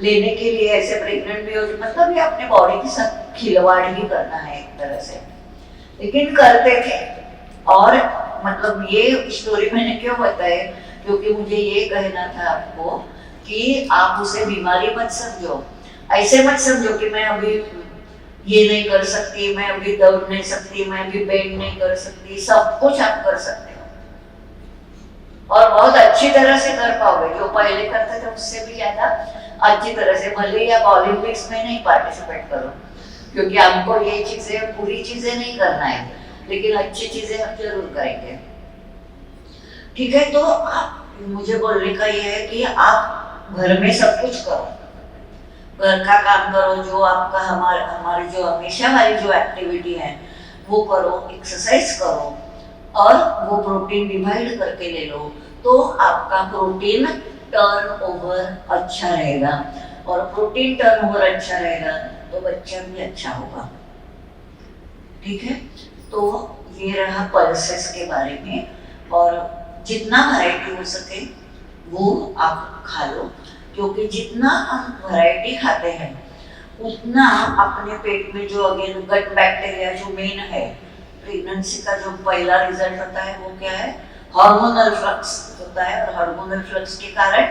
लेने के लिए ऐसे प्रेग्नेंट भी हो, मतलब ये अपने बॉडी के साथ खिलवाड़ ही करना है एक तरह से, लेकिन करते थे। और मतलब ये स्टोरी मैंने क्यों बताई, क्योंकि मुझे ये कहना था आपको कि आप उसे बीमारी मत समझो, ऐसे मत समझो कि मैं अभी ये नहीं कर सकती, मैं अभी दौड़ नहीं सकती, मैं अभी बेंड नहीं कर सकती, सब कुछ आप कर सकते हो और बहुत अच्छी तरह से कर पाओगे। जो पहले करते थे उससे भी ज्यादा अच्छी तरह से, भले ही आप ओलंपिक्स में नहीं पार्टिसिपेट करो, क्योंकि आपको ये चीजें, पूरी चीजें नहीं करना है, लेकिन अच्छी चीजें हम जरूर करेंगे, ठीक है। तो मुझे बोलने का ये है कि आप घर में सब कुछ करो, घर का काम करो, जो आपका हमारी जो हमेशा वाली जो एक्टिविटी है वो करो, एक्सरसाइज करो, और वो प्रोटीन डिवाइड करके ले लो, तो आपका प्रोटीन टर्नओवर अच्छा रहेगा, और प्रोटीन टर्नओवर अच्छा रहेगा तो बच्चा भी अच्छा होगा। ठीक है, तो ये रहा पल्सेस के बारे में, और जितना वैरायटी हो सके वो आप खा लो, क्योंकि जितना हम वैरायटी खाते हैं उतना अपने पेट में जो अगेन गट बैक्टीरिया जो मेन है, प्रेगनेंसी का जो पहला रिजल्ट होता है वो क्या है, हार्मोनल फ्लक्स होता है, और हार्मोनल फ्लक्स के कारण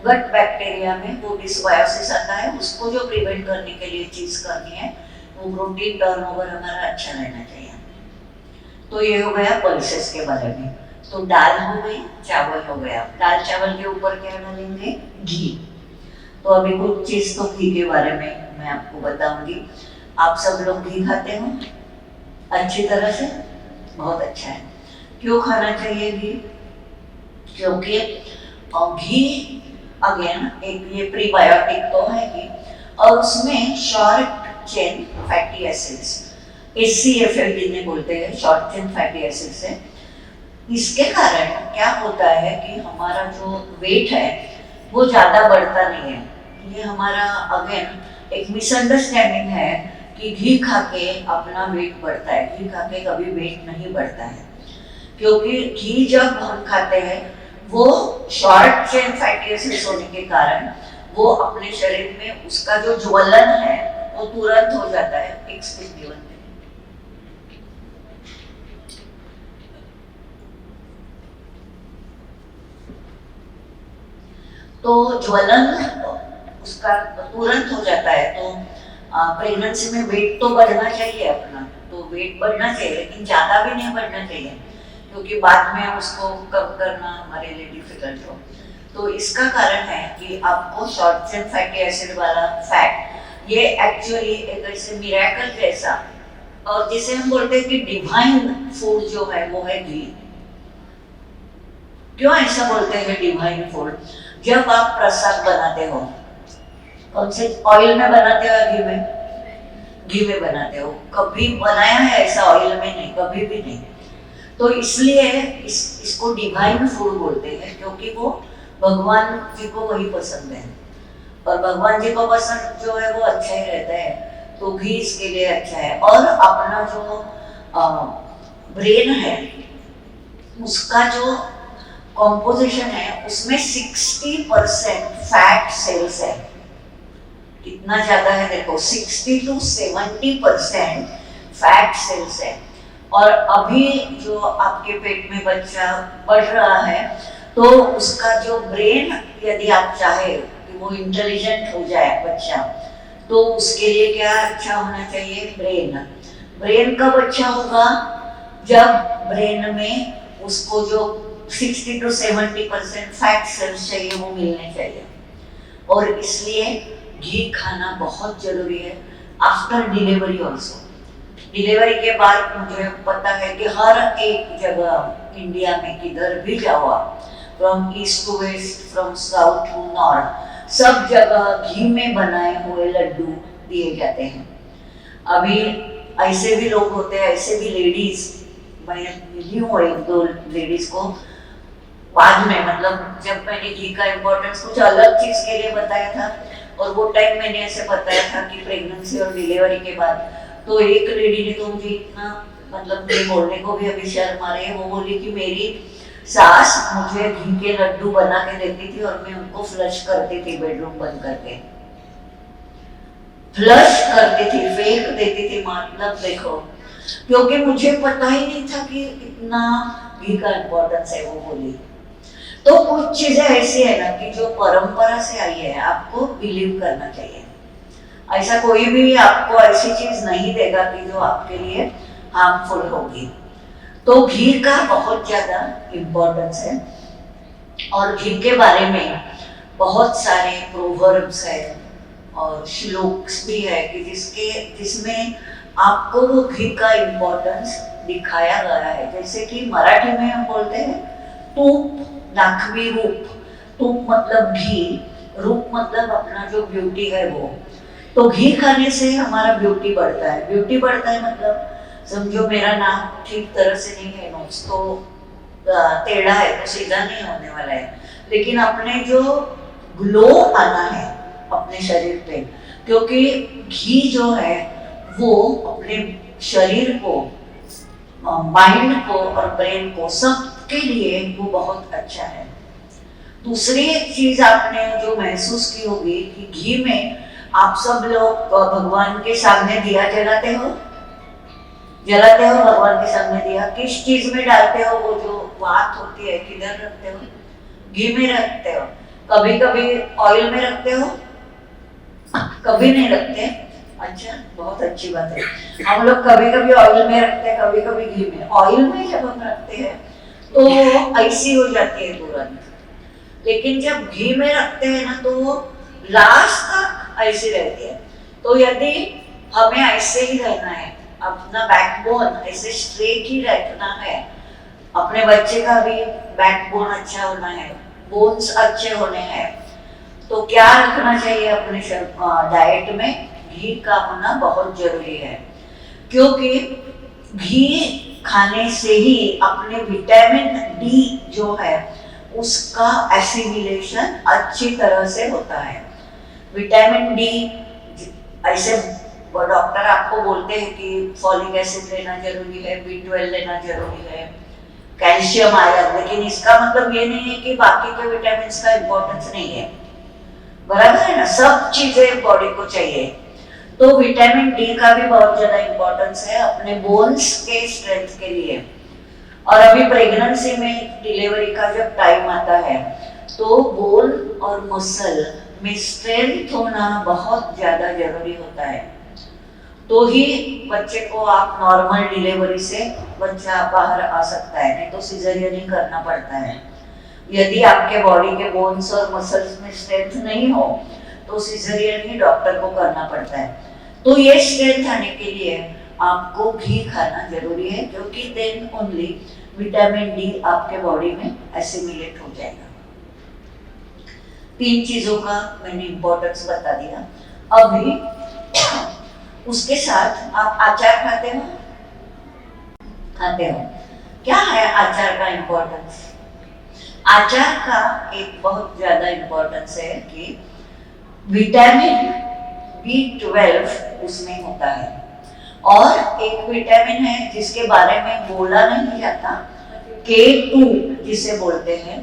गट बैक्टीरिया में वो डिसबायोसिस आता है, उसको जो प्रिवेंट करने के लिए चीज करनी है वो प्रोटीन टर्नओवर हमारा अच्छा रहना चाहिए। तो ये हो गया पल्सेस के बारे में। तो दाल हो गई, चावल हो गया, दाल चावल के ऊपर क्या डालेंगे, घी। तो अभी कुछ चीज तो घी के बारे में मैं आपको बताऊंगी। आप सब लोग घी खाते हो अच्छी तरह से, बहुत अच्छा है। क्यों खाना चाहिए घी, क्योंकि घी अगेन एक ये प्रीबायोटिक तो है घी, और उसमें short chain fatty acids, HCFFD ने बोलते हैं, शॉर्ट चेन फैटी एसिड्स है। इसके कारण क्या होता है कि हमारा जो वेट है वो ज़्यादा बढ़ता नहीं है। ये हमारा अगेन एक मिसअंडरस्टैंडिंग है कि घी खा के अपना वेट बढ़ता है। घी खा के कभी वेट नहीं बढ़ता है, क्योंकि घी जब हम खाते हैं वो शॉर्ट चेन फैटी एसिड्स होने के कारण वो अपने शरीर में उसका जो ज्वलन है वो तुरंत हो जाता है। तो ज्वलन उसका तुरंत हो जाता है। तो प्रेगनेंसी में वेट तो बढ़ना चाहिए अपना, तो वेट बढ़ना चाहिए, लेकिन ज़्यादा भी नहीं बढ़ना चाहिए, क्योंकि बाद में उसको कम करना हमारे लिए डिफिकल्ट हो। तो इसका कारण है कि आपको शॉर्ट चेन फैटी एसिड वाला फैट, ये एक्चुअली एक ऐसे मिरेकल जैसा, और जिसे हम बोलते हैं कि डिवाइन फूड जो है वो है घी। क्यों ऐसा बोलते हैं डिवाइन फूड? जब आप प्रसाद बनाते हो, कौन से ऑयल में बनाते हो या घी में? घी में बनाते हो। कभी बनाया है ऐसा ऑयल में? नहीं, कभी भी नहीं। तो इसलिए इसको डिवाइन फूड बोलते हैं, क्योंकि वो भगवान जी को वही पसंद है, और भगवान जी को पसंद जो है वो अच्छा ही रहता है, तो घी इसके लिए अच्छा है। और अपना जो ब्रेन है उसका जो कॉम्पोजिशन है उसमें 60% फैट सेल्स है। कितना ज्यादा है देखो, 60 to 70% फैट सेल्स है। और अभी जो आपके पेट में बच्चा बढ़ रहा है तो उसका जो ब्रेन, यदि आप चाहे कि वो इंटेलिजेंट हो जाए बच्चा, तो उसके लिए क्या अच्छा होना चाहिए? ब्रेन। ब्रेन कब अच्छा होगा? जब ब्रेन में उसको जो 60 to 70% फैट सेल्स चाहिए वो मिलने चाहिए। और इसलिए घी खाना बहुत जरूरी है आफ्टर डिलीवरी ऑल्सो। डिलीवरी के बाद मुझे पता है कि हर एक जगह इंडिया में किधर भी जाओ आप, from east to west, from south to north, सब जगह घी में बनाए हुए लड्डू दिए जाते हैं। अभी ऐसे भी लोग होते हैं, ऐसे भी लेडीज, मैं मिली हूँ एक दो लेडीज को बाद में, मतलब जब मैंने घी का इम्पोर्टेंस कुछ अलग चीज के लिए बताया था, और वो टाइम मैंने ऐसे बताया था कि प्रेगनेंसी और डिलीवरी के बाद, तो एक लेडी ने तो मुझे इतना, मतलब ये बोलने को भी अभी शर्म आ रही है, वो बोली कि मेरी सास मुझे घी के लड्डू बना के देती थी और मैं उनको फ्लश करती थी, बेडरूम बंद करके फ्लश करती थी, फेंक देती थी। मतलब देखो, क्योंकि मुझे पता ही नहीं था कि इतना घी का इम्पोर्टेंस है, वो बोली। तो कुछ चीजें ऐसी है ना कि जो परंपरा से आई है, आपको बिलीव करना चाहिए। ऐसा कोई भी आपको ऐसी चीज नहीं देगा कि जो आपके लिए हार्मफुल होगी। तो घी का बहुत ज्यादा इम्पोर्टेंस है, और घी के बारे में बहुत सारे प्रोवर्ब्स है और श्लोक्स भी है कि जिसमें आपको वो घी का इम्पोर्टेंस दिखाया गया है। जैसे कि मराठी में हम बोलते हैं तूप दाखवी रूप। तूप मतलब घी, रूप मतलब अपना जो ब्यूटी है वो। तो घी खाने से हमारा ब्यूटी बढ़ता है। ब्यूटी बढ़ता है मतलब समझो मेरा नाक ठीक तरह से नहीं है, नोज तो टेढ़ा है तो सीधा नहीं होने वाला है, लेकिन अपने जो ग्लो आना है अपने शरीर पे, क्योंकि घी जो है वो अपने शरीर को, माइंड को और ब्रेन को सबके लिए वो बहुत अच्छा है। दूसरी एक चीज आपने जो महसूस की होगी कि घी में आप सब लोग भगवान के सामने दिया जलाते हो भगवान के सामने दिया, किस चीज में डालते हो? वो जो बात होती है किधर रखते हो? घी में रखते हो। कभी कभी ऑयल में रखते हो, कभी नहीं रखते। अच्छा, बहुत अच्छी बात है। हम लोग कभी कभी ऑयल में रखते हैं, कभी कभी घी में। ऑयल में जब हम रखते हैं तो ऐसी हो जाती है तुरंत, लेकिन जब घी में रखते हैं ना तो वो लास्ट तक ऐसी रहती है। तो यदि हमें ऐसे ही रहना है, अपना बैकबोन ऐसे स्ट्रेट ही रखना है, अपने बच्चे का भी बैकबोन अच्छा होना है, बोन्स अच्छे होने हैं, तो क्या रखना चाहिए अपने डाइट में? घी का होना बहुत जरूरी है, क्योंकि घी खाने से ही अपने विटामिन डी जो है उसका एसिमिलेशन अच्छी तरह से होता है। विटामिन डी ऐसे डॉक्टर आपको बोलते हैं कि फॉलिक एसिड लेना जरूरी है, B12 लेना जरूरी है, कैल्शियम आयरन, लेकिन इसका मतलब ये नहीं है कि बाकी के विटामिन का इंपॉर्टेंस नहीं है। बराबर है ना, सब चीजें बॉडी को चाहिए। तो विटामिन डी का भी बहुत ज्यादा इंपॉर्टेंस है अपने बोन्स के स्ट्रेंथ के लिए। और अभी प्रेगनेंसी में डिलीवरी का जब टाइम आता है तो बोन और मसल में स्ट्रेंथ होना बहुत ज्यादा जरूरी होता है, तो ही बच्चे को आप नॉर्मल डिलीवरी से बच्चा बाहर आ सकता है, नहीं तो सिजेरियन ही करना पड़ता है। यदि आपके बॉडी के बोन्स और मसल्स में स्ट्रेंथ नहीं हो तो सिजेरियन ही डॉक्टर को करना पड़ता है। तो ये स्ट्रेंथ आने के लिए आपको घी खाना जरूरी है, क्योंकि देन ओनली विटामिन डी आपके बॉडी में एसिमिलेट हो जाएगा। 3 चीजों का मैंने इंपॉर्टेंस बता दिया। अभी उसके साथ आप अचार खाते हो? क्या है अचार का इंपॉर्टेंस? अचार का एक बहुत ज्यादा इंपॉर्टेंस है कि विटामिन B12 उसमें होता है, और एक विटामिन है जिसके बारे में बोला नहीं जाता, K2 जिसे बोलते हैं,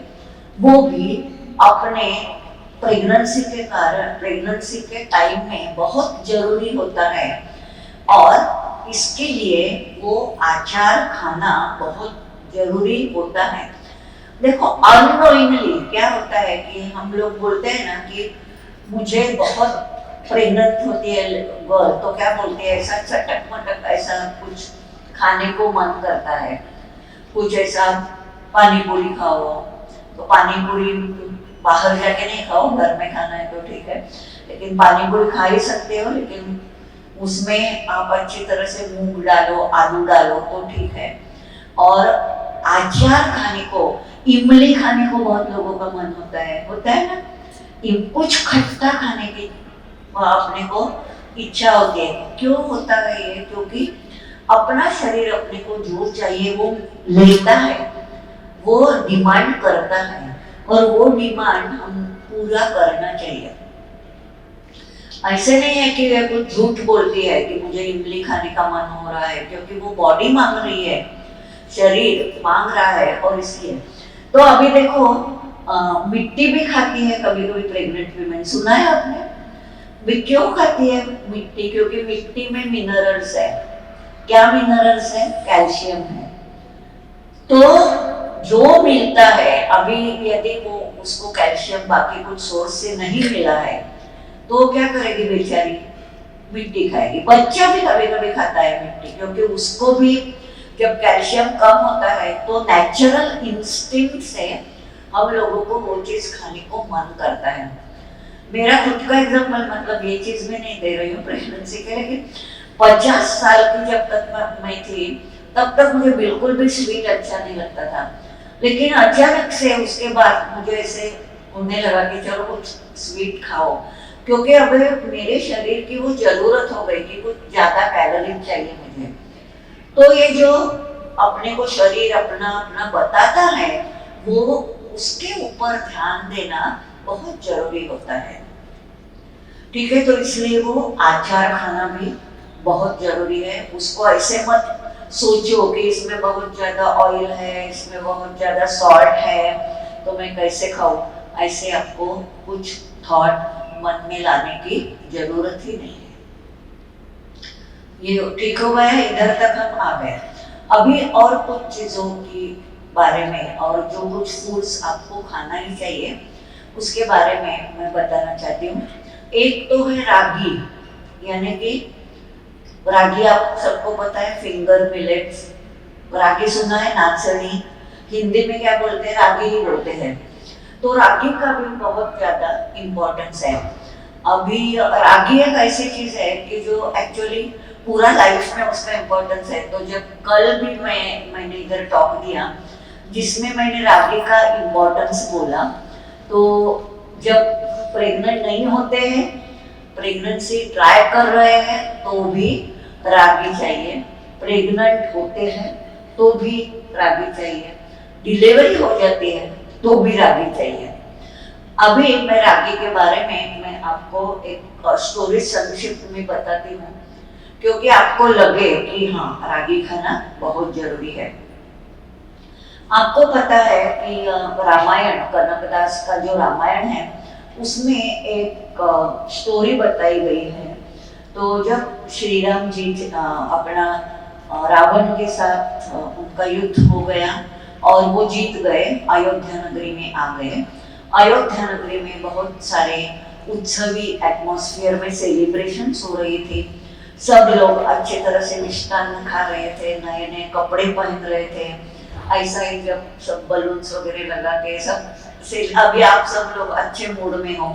वो भी अपने प्रेगनेंसी के कारण, प्रेगनेंसी के टाइम में बहुत जरूरी होता है, और इसके लिए वो अचार खाना बहुत जरूरी होता है। देखो, अननोइंगली क्या होता है कि हम लोग बोलते हैं ना कि मुझे बहुत प्रेग्नेंट होती है गर्ल, तो क्या बोलते हैं, ऐसा चटक मटक ऐसा कुछ खाने को मन करता है, कुछ ऐसा पानी पूरी खाओ, तो पानी पूरी बाहर जाके नहीं खाओ, घर में खाना है तो ठीक है, लेकिन पानी पूरी खा ही सकते हो, लेकिन उसमें आप अच्छी तरह से मूंग डालो, आलू डालो तो ठीक है। और अचार खाने को, इमली खाने को बहुत लोगों का मन होता है ना, कुछ खट्टा खाने की अपने को इच्छा होती है। क्यों होता है ये? क्योंकि अपना शरीर अपने को जो चाहिए वो लेता है, वो डिमांड करता है, और वो डिमांड हम पूरा करना चाहिए। ऐसे नहीं है कि वे कुछ झूठ बोलती है कि मुझे इमली खाने का मन हो रहा है, क्योंकि वो बॉडी मांग रही है, शरीर मांग रहा है, और इसलिए। तो अभी देखो, मिट्टी भी खाती है कभी कभी प्रेग्नेंट वीमेन, सुना है आपने? क्यों खाती है मिट्टी? क्योंकि मिट्टी में मिनरल्स है। क्या मिनरल्स है? कैल्शियम है। तो जो मिलता है, अभी यदि वो उसको कैल्शियम बाकी कुछ सोर्स से नहीं मिला है तो क्या करेगी बेचारी? मिट्टी खाएगी। बच्चा भी कभी कभी खाता है मिट्टी, क्योंकि उसको भी जब कैल्शियम कम होता है तो नेचुरल इंस्टिंक्ट से हम लोगों को वो चीज खाने को मन करता है। मेरा खुद का एग्जाम्पल, मतलब ये चीज मैं नहीं दे रही हूँ प्रेगनेंसी के, लेकिन 50 साल की जब तक मैं थी तब तक मुझे बिल्कुल भी स्वीट अच्छा नहीं लगता था, लेकिन अचानक से उसके बाद मुझे ऐसे होने लगा कि चलो कुछ स्वीट खाओ, क्योंकि अब मेरे शरीर की वो जरूरत हो गई कि कुछ ज्यादा कैलोरी चाहिए मुझे। तो ये जो अपने को शरीर अपना अपना बताता है, वो उसके ऊपर ध्यान देना बहुत जरूरी होता है। ठीक है, तो इसलिए वो आचार खाना भी बहुत जरूरी है। उसको ऐसे मत सोचो कि इसमें बहुत ज्यादा ऑयल है, इसमें बहुत ज्यादा सॉल्ट है, तो मैं कैसे खाऊं। ऐसे आपको कुछ थॉट मन में लाने की जरूरत ही नहीं है। ये ठीक हो गया, इधर तक हम आ गए। अभी और कुछ चीजों की बारे में और जो कुछ फूड्स आपको खाना ही चाहिए उसके बारे में मैं बताना चाहती हूँ। एक तो है रागी, यानी कि रागी आप सबको पता है, फिंगर मिलेट्स। रागी सुना है, नाचनी, हिंदी में क्या बोलते हैं, रागी ही बोलते हैं। तो रागी का भी बहुत ज्यादा इम्पोर्टेंस है। अभी रागी एक ऐसी चीज है कि जो एक्चुअली पूरा लाइफ में उसका इम्पोर्टेंस है। तो जब कल भी मैंने इधर टॉक दिया जिसमें मैंने रागी का इम्पोर्टेंस बोला, तो जब प्रेग्नेंट नहीं होते हैं, प्रेगनेंसी ट्राई कर रहे हैं तो भी रागी चाहिए, प्रेग्नेंट होते हैं तो भी रागी चाहिए, डिलीवरी हो जाती है तो भी रागी चाहिए। अभी मैं रागी के बारे में मैं आपको एक स्टोरी संक्षिप्त में बताती हूँ, क्योंकि आपको लगे कि हाँ रागी खाना बहुत जरूरी है। आपको पता है कि रामायण, कनकदास का जो रामायण है उसमें एक स्टोरी बताई गई है। तो जब श्री राम जी अपना रावण के साथ उनका युद्ध हो गया और वो जीत गए, अयोध्या नगरी में आ गए। अयोध्या नगरी में बहुत सारे उत्सवी एटमॉस्फेयर में सेलिब्रेशंस हो रही थी। सब लोग अच्छे तरह से मिष्टान्न खा रहे थे, नए नए कपड़े पहन रहे थे। ऐसा ही जब सब बलून्स वगैरह लगा के सब से, अभी आप सब लोग अच्छे मूड में हो,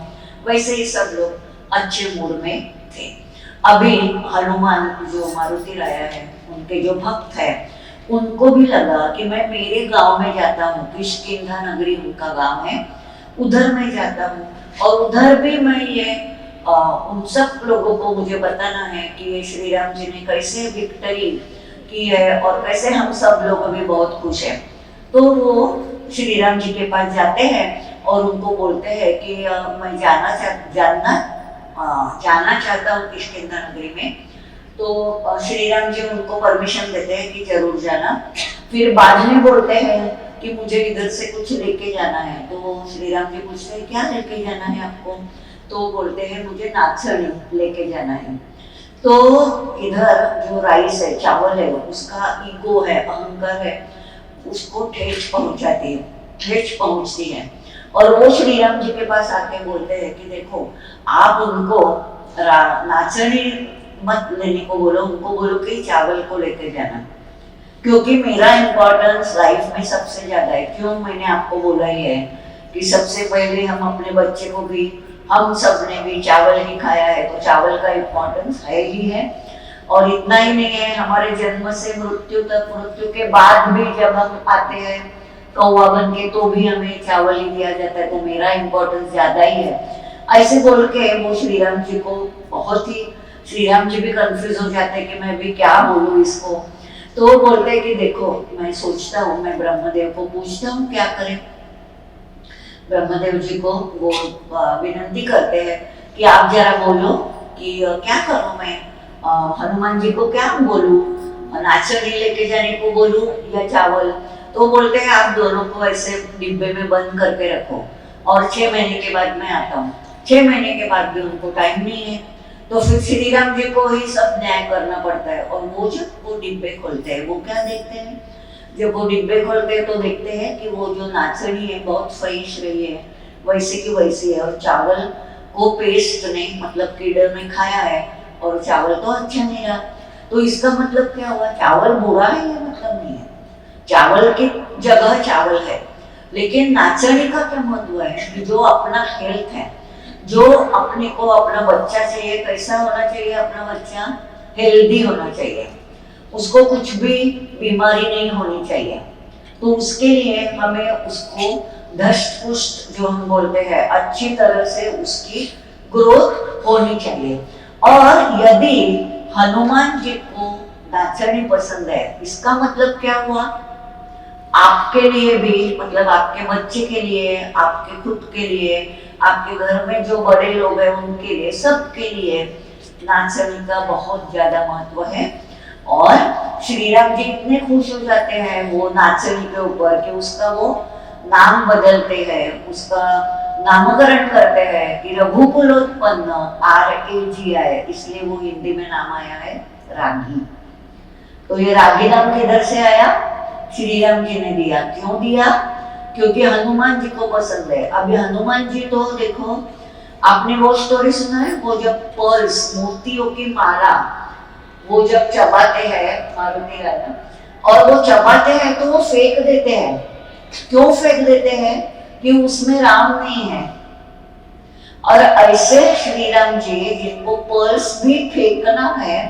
वैसे ही सब लोग अच्छे मूड में थे। अभी हनुमान जो मारुति लाया है, उनके जो भक्त है, उनको भी लगा कि मैं मेरे गांव में जाता हूँ, किष्किंधा नगरी उनका गांव है, उधर मैं जाता हूँ और उधर भी मैं ये उन सब लोगों को मुझे बताना है कि ये श्री राम जी ने कैसे विक्ट्री की है और कैसे हम सब लोग भी बहुत खुश हैं। तो वो श्री राम जी के पास जाते हैं और उनको बोलते हैं कि मैं जाना चाहता हूँ किष्किंधा नगरी में। तो श्री राम जी उनको परमिशन देते हैं कि जरूर जाना। फिर बाद में बोलते हैं कि मुझे इधर से कुछ लेके जाना है। तो श्री राम जी पूछते हैं क्या लेके जाना है आपको? तो बोलते हैं मुझे नाचनी लेके जाना है। तो इधर जो राइस है, चावल है, उसका ईगो है, अहंकार है, उसको ठेस पहुंचती है और वो श्री राम जी के पास आके बोलते हैं कि देखो आप उनको नाचनी मत लेने को बोलो, उनको बोलो कि चावल को लेके जाना, क्योंकि मेरा इम्पोर्टेंस लाइफ में सबसे ज्यादा है। क्यों मैंने आपको बोला ही है कि सबसे पहले हम अपने बच्चे को भी, हम सब ने भी चावल ही खाया है, तो चावल का इम्पोर्टेंस है ही है। और इतना ही नहीं है, हमारे जन्म से मृत्यु तक, मृत्यु के बाद भी जब हम आते हैं कौवा बन के, तो भी हमें चावल ही दिया जाता है, तो मेरा इम्पोर्टेंस ज्यादा ही है। ऐसे बोल के वो श्री राम जी को बहुत ही, श्री राम जी भी कंफ्यूज हो जाते हैं कि मैं भी क्या बोलूं इसको। तो वो बोलते हैं कि देखो मैं सोचता हूँ, मैं ब्रह्मदेव को पूछता हूँ क्या करें। ब्रह्मदेव जी को वो विनती करते हैं कि आप जरा बोलो कि क्या करूं मैं, हनुमान जी को क्या बोलूं, नाचनी लेके जाने को बोलूं या चावल? तो बोलते हैं आप दोनों को ऐसे डिब्बे में बंद करके रखो और 6 महीने के बाद मैं आता हूँ। 6 महीने के बाद भी उनको टाइम नहीं है, तो फिर श्री राम जी को ही सब न्याय करना पड़ता है। और वो जब वो डिब्बे खोलते हैं, वो क्या देखते हैं, जब वो डिब्बे खोलते हैं तो देखते हैं कि वो जो नाचनी है बहुत फैश रही है, वैसे की वैसी है, और चावल को पेस्ट ने, मतलब कीड़े ने खाया है और चावल तो अच्छा नहीं रहा। तो इसका मतलब क्या हुआ, चावल बुरा है या मतलब नहीं है, चावल की जगह चावल है। लेकिन नाचनी का क्या महत्व है कि जो अपना हेल्थ है, जो अपने को अपना बच्चा चाहिए, कैसा होना चाहिए अपना बच्चा, हेल्दी होना चाहिए, उसको कुछ भी बीमारी नहीं होनी चाहिए। तो उसके लिए हमें उसको धष्ट पुष्ट जो हम बोलते हैं, अच्छी तरह से उसकी ग्रोथ होनी चाहिए। और यदि हनुमान जी को नाचनी पसंद है, इसका मतलब क्या हुआ? आपके लिए भी, मतलब आपके बच्चे के लिए, आपके खुद के लिए, आपके घर में जो बड़े लोग हैं उनके लिए, सबके लिए नाचनी का बहुत ज्यादा महत्व है। और श्री राम जी इतने खुश हो जाते हैं वो नाचनी के ऊपर कि उसका वो नाम बदलते हैं, उसका नामकरण करते हैं कि रघुकुलोत्पन्न RAGI, इसलिए वो हिंदी में नाम आया है रागी। तो ये रागी नाम किधर से आया? श्री राम जी ने दिया। क्यों दिया? क्योंकि हनुमान जी को पसंद है। अभी हनुमान जी तो देखो, आपने वो स्टोरी सुना है, वो जब पर्ल्स, मोतियों की माला, वो जब चबाते हैं मारुति राजा, और वो चबाते हैं तो वो फेंक देते हैं। क्यों फेंक देते हैं? कि उसमें राम नहीं है। और ऐसे श्री राम जी जिनको पर्ल्स भी फेंकना है,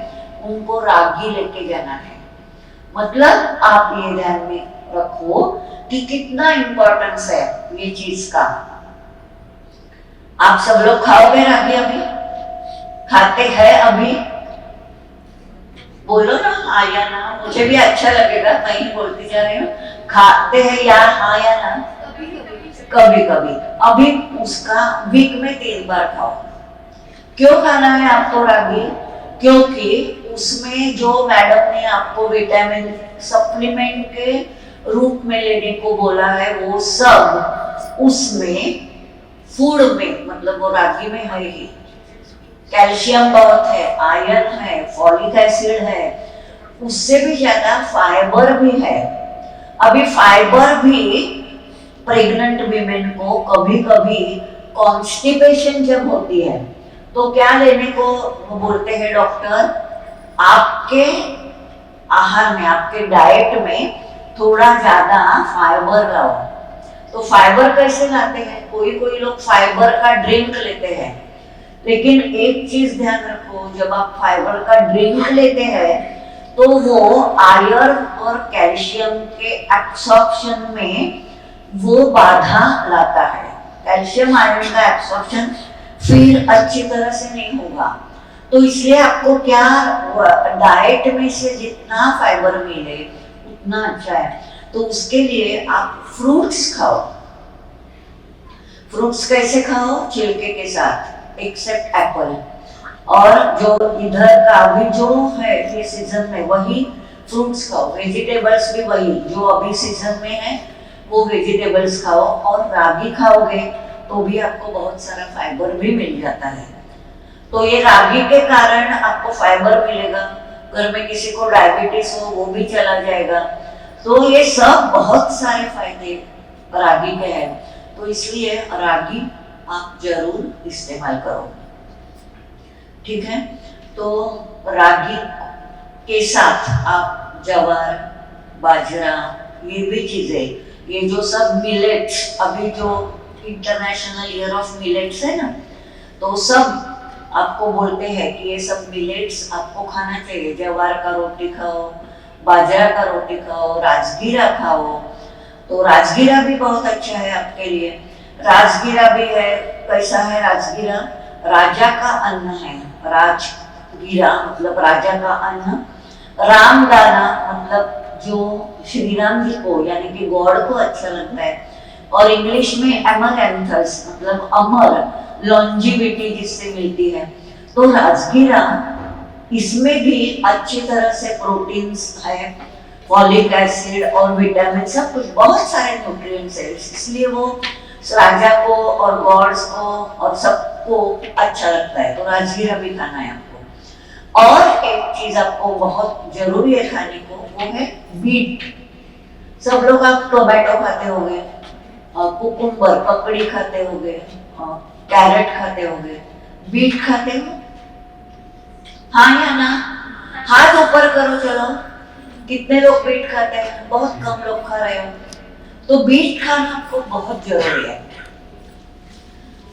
उनको रागी लेके जाना है। मतलब आप ये ध्यान में रखो कि कितना इंपॉर्टेंस है ये चीज का। आप सब लोग खाओगे रागी? अभी खाते हैं? अभी बोलो ना हाँ या ना, मुझे भी अच्छा लगेगा, मैं ही बोलती जा रही हूँ। खाते हैं यार, हाँ या ना? कभी कभी। अभी उसका वीक में 3 बार खाओ। क्यों खाना है आपको रागी? क्योंकि उसमें जो मैडम ने आपको विटामिन सप्लीमेंट के रूप में लेने को बोला है, वो सब उसमें फूड में, मतलब वो रागी में है ही। कैल्शियम बहुत है, आयरन है, फॉलिक एसिड है, उससे भी ज्यादा फाइबर भी है। अभी फाइबर भी प्रेग्नेंट वीमेन को कभी कभी कॉन्स्टिपेशन जब होती है तो क्या लेने को बोलते हैं डॉक्टर? आपके आहार में, आपके डाइट में थोड़ा ज्यादा फाइबर लाओ। तो फाइबर कैसे लाते हैं? कोई लोग फाइबर का ड्रिंक लेते हैं, लेकिन एक चीज ध्यान रखो, जब आप फाइबर का ड्रिंक लेते हैं तो वो आयरन और कैल्शियम के एब्सॉर्प्शन में वो बाधा लाता है। कैल्शियम आयरन का एब्सॉर्प्शन फिर अच्छी तरह से नहीं होगा। तो इसलिए आपको क्या, डाइट में से जितना फाइबर मिले उतना अच्छा है। तो उसके लिए आप फ्रूट्स खाओ। फ्रूट्स कैसे खाओ? छिलके के साथ, एक्सेप्ट एप्पल। और जो इधर का अभी जो है ये सीजन में वही फ्रूट्स खाओ। वेजिटेबल्स भी वही जो अभी सीजन में है वो वेजिटेबल्स खाओ। और रागी खाओगे तो भी आपको बहुत सारा फाइबर भी मिल जाता है। तो ये रागी के कारण आपको फाइबर मिलेगा। घर में किसी को डायबिटीज हो वो भी चला जाएगा। तो ये सब बहुत सारे फायदे रागी के हैं। तो इसलिए रागी आप जरूर इस्तेमाल करो, ठीक है? तो रागी के साथ आप ज्वार, बाजरा, ये भी चीजें, ये जो सब मिलेट्स, अभी जो इंटरनेशनल ईयर ऑफ मिलेट्स है ना, तो सब आपको बोलते हैं कि ये सब मिलेट्स आपको खाना चाहिए। ज्वार का रोटी खाओ, बाजरा का रोटी खाओ, राजगीरा खाओ। तो राजगीरा भी बहुत अच्छा है आपके लिए। राजगीरा भी है, कैसा है राजगीरा? राजा का अन्न है। राजगीरा मतलब राजा का अन्न। रामदाना मतलब जो श्री राम जी को यानी कि गॉड को अच्छा लगता है। और इंग्लिश में अमरैंथस मतलब अमर, लॉन्जिविटी जिससे मिलती है। तो राजगीरा, इसमें भी अच्छी तरह से प्रोटीन्स है, फॉलिक एसिड और विटामिन, सब कुछ, बहुत सारे न्यूट्रिएंट्स है। इसलिए वो राजा को और गॉड्स को और सबको अच्छा लगता है। तो राजगीरा भी खाना है आपको। और एक चीज आपको बहुत जरूरी है खाने को, वो है बीट। सब लोग आप टोमेटो खाते होंगे, कुकुम्बर, ककड़ी खाते होंगे, कैरेट खाते होंगे, बीट खाते हो? हाँ या ना? हाथ ऊपर करो चलो। कितने लोग बीट खाते हैं? बहुत कम लोग खा रहे हो। तो बीट खाना आपको बहुत जरूरी है।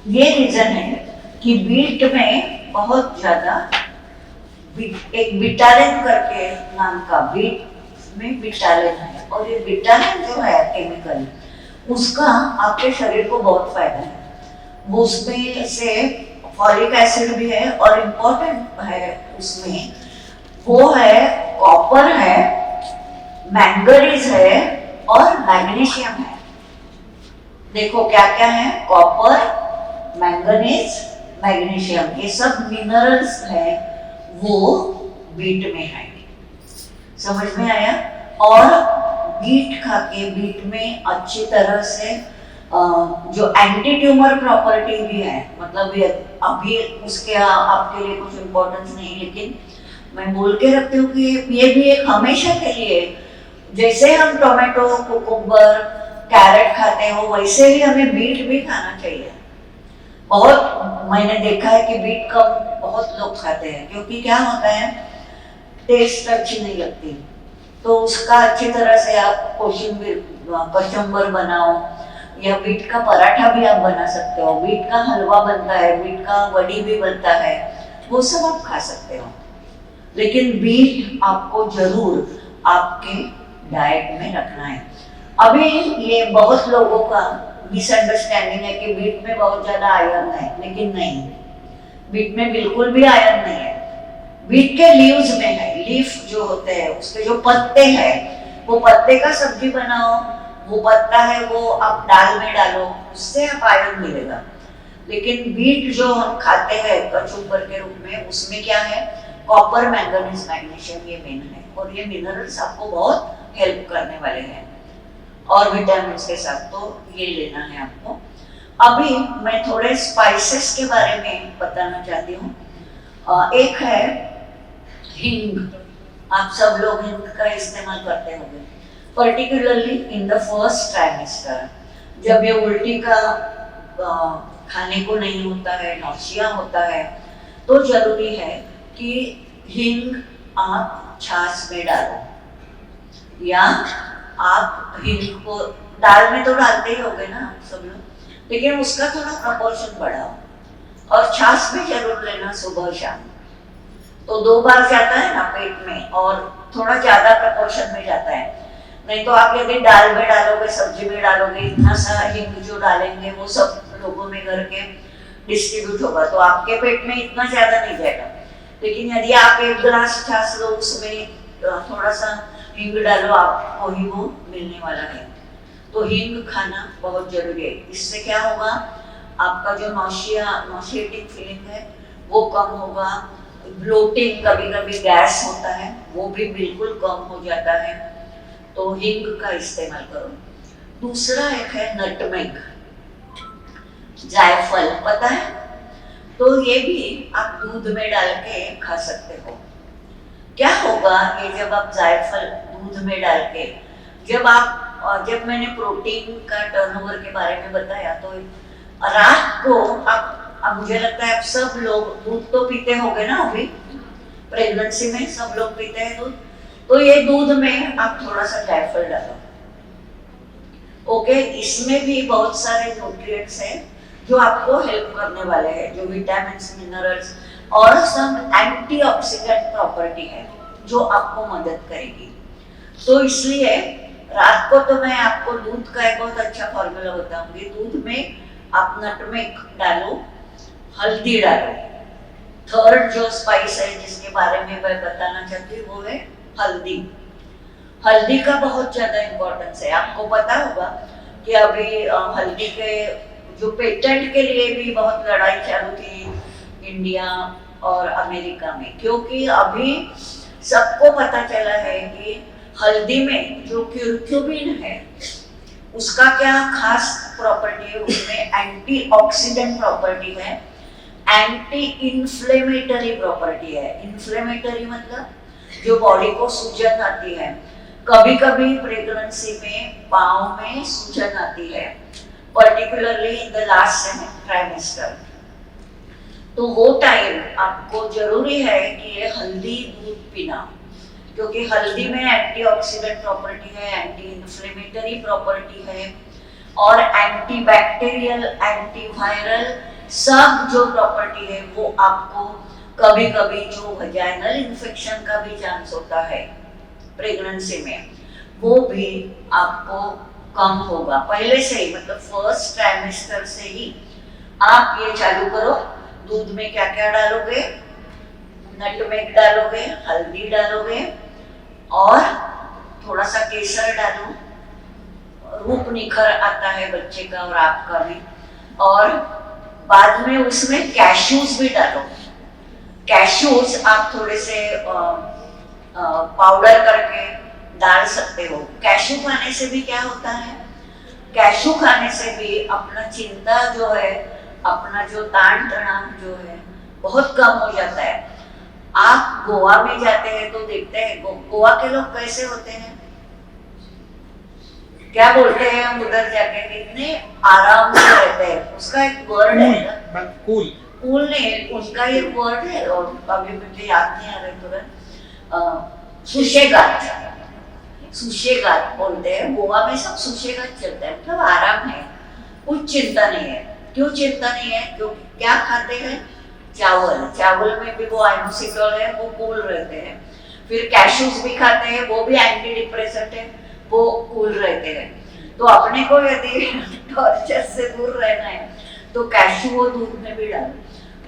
ये रीजन है कि बीट में बहुत ज्यादा एक बिटालिन करके नाम का, बीट में बिटालिन है। और ये बिटालिन जो है केमिकल, उसका आपके शरीर को बहुत फायदा है। वो उसमें से फॉलिक एसिड भी है और इम्पोर्टेंट है उसमें वो है कॉपर है, मैंगनीज है और मैग्नीशियम है। देखो क्या क्या है, कॉपर, मैंगनीज, मैग्नीशियम, ये सब मिनरल्स हैं, वो बीट में है। समझ में आया? और बीट खा के, बीट में अच्छी तरह से जो एंटी ट्यूमर प्रॉपर्टी भी है, मतलब ये अभी उसके आपके लिए कुछ इम्पोर्टेंस नहीं, लेकिन मैं बोल के रखती हूँ कि ये भी एक हमेशा के लिए, जैसे हम टोमेटो, कुकुम्बर, कैरेट खाते हो, वैसे ही हमें बीट भी खाना चाहिए। बहुत मैंने देखा है कि बीट कम बहुत लोग खाते हैं, क्योंकि क्या होता है, टेस्ट अच्छी नहीं लगती। तो उसका अच्छी तरह से आप कचुम्बर बनाओ, या बीट का पराठा भी आप बना सकते हो, बीट का हलवा बनता है, बीट का वड़ी भी बनता है, वो सब आप खा सकते हो। लेकिन बीट आपको जरूर आपके डाइट में रखना है। अभी ये बहुत लोगों का मिसअंडरस्टैंडिंग है कि बीट में बहुत ज्यादा आयरन है, लेकिन नहीं, बीट में बिल्कुल भी आयरन नहीं है। बीट के लीव्स में है, लीफ जो होते हैं उसके जो पत्ते हैं, वो पत्ते का सब्जी बनाओ, वो पत्ता है वो आप दाल में डालो, उससे आप आयरन मिलेगा। लेकिन बीट जो हम खाते हैं कचुम्बर के रूप में, उसमें क्या है, कॉपर, मैंगनीज, मैग्नीशियम, ये मेन है, और ये मिनरल्स आपको बहुत हेल्प करने वाले हैं, और विटामिन के साथ, तो ये लेना है आपको। अभी मैं थोड़े स्पाइसेस के बारे में बताना चाहती हूँ। एक है हींग। आप सब लोग हींग का इस्तेमाल करते होंगे, particularly in the first trimester, जब ये उल्टी का खाने को नहीं होता है, नौसिया होता है, तो जरूरी है कि हींग आप छाछ में डालो, या आप हींग को दाल में तो डालते ही होगे ना सब लोग, लेकिन उसका थोड़ा प्रपोर्शन बढ़ाओ, और छाछ भी जरूर लेना सुबह शाम। तो 2 बार जाता है ना पेट में, और थोड़ा ज्यादा प्रपोर्शन में जाता है। नहीं तो आप यदि दाल में डालोगे, सब्जी में डालोगे, इतना सा हींग जो डालेंगे वो सब लोगों में घर के डिस्ट्रीब्यूट होगा, तो आपके पेट में इतना ज्यादा नहीं जाएगा। लेकिन यदि आप 1 गिलास छाछ लो, उसमें थोड़ा सा हींग डालो, आपको ही वो मिलने वाला है। तो हींग खाना बहुत जरूरी है। इससे क्या होगा, आपका जो नॉसिएटिक फीलिंग है वो कम होगा, ब्लोटिंग, कभी कभी गैस होता है, वो भी बिल्कुल कम हो जाता है। तो हींग का इस्तेमाल करो। दूसरा एक है नटमेग, जायफल, पता है? तो ये भी आप दूध में डाल के खा सकते हो। क्या होगा ये, जब आप जायफल दूध में डाल के, जब मैंने प्रोटीन का टर्नओवर के बारे में बताया, तो रात को अब मुझे लगता है आप सब लोग दूध तो पीते होंगे ना, अभी प्रेगनेंसी में सब लोग पीते हैं दूध, तो ये दूध में आप थोड़ा सा जायफल डालो। ओके, इसमें भी बहुत सारे न्यूट्रिएंट्स हैं जो आपको हेल्प करने वाले हैं, जो विटामिन्स, मिनरल्स और सब एंटीऑक्सीडेंट प्रॉपर्टी है जो आपको मदद करेगी। तो इसलिए रात को तो मैं आपको दूध का एक बहुत अच्छा फॉर्मूला बताऊंगी। दूध में आप नटमेग डालो, हल्दी डालो। थर्ड जो स्पाइस है जिसके बारे में मैं बताना चाहती हूँ वो है हल्दी। हल्दी का बहुत ज्यादा इम्पोर्टेंस है। आपको पता होगा कि अभी हल्दी के जो पेटेंट के लिए भी बहुत लड़ाई चालू थी इंडिया और अमेरिका में, क्योंकि अभी सबको पता चला है कि हल्दी में जो क्यूरक्यूमिन है उसका क्या खास प्रॉपर्टी है, उसमें एंटीऑक्सीडेंट प्रॉपर्टी है, एंटी इन्फ्लेमेटरी प्रॉपर्टी है। इन्फ्लेमेटरी मतलब जो बॉडी को सूजन आती है, कभी कभी प्रेगनेंसी में पाँव में सूजन आती है, particularly in the last trimester. तो वो टाइम आपको जरूरी है कि ये हल्दी दूध पीना, क्योंकि हल्दी में एंटीऑक्सीडेंट प्रॉपर्टी है, एंटी इन्फ्लेमेटरी प्रॉपर्टी है, और एंटी बैक्टीरियल, एंटीवायरल सब जो प्रॉपर्टी है वो आपको कभी कभी जो वजाइनल इन्फेक्शन का भी चांस होता है प्रेगनेंसी में, वो भी आपको कम होगा पहले से ही, मतलब फर्स्ट ट्राइमेस्टर से ही आप ये चालू करो। दूध में क्या क्या डालोगे? नटमेग डालोगे, हल्दी डालोगे, और थोड़ा सा केसर डालो, रूप निखर आता है बच्चे का और आपका भी। और बाद में उसमें कैश्यूज भी डालो। कैश्यूज आप थोड़े से पाउडर करके डाल सकते हो। कैश्यू खाने से भी क्या होता है, कैश्यू खाने से भी अपना चिंता जो है, अपना जो तान तनाव जो है बहुत कम हो जाता है। आप गोवा में जाते हैं तो देखते हैं गोवा के लोग कैसे होते हैं, क्या बोलते हैं हम उधर जाके, कितने आराम से रहते हैं। उसका एक वर्ड है, कूल नहीं, उनका एक वर्ड है और अभी मुझे याद नहीं आ रहा तुरंत, सुशेगात बोलते हैं। गोवा में सब सुशेगात चलता है, मतलब आराम है, कुछ चिंता नहीं है। क्यों चिंता नहीं है, क्योंकि क्या खाते हैं, चावल में भी वो आइनोसिटोल है, वो कूल रहते हैं। फिर कैश्यूज भी खाते हैं, वो भी एंटी डिप्रेसेंट है, वो कूल रहते हैं। तो अपने को यदि टॉर्चर से दूर रहना है तो कैश्यू वो दूध में भी डालो,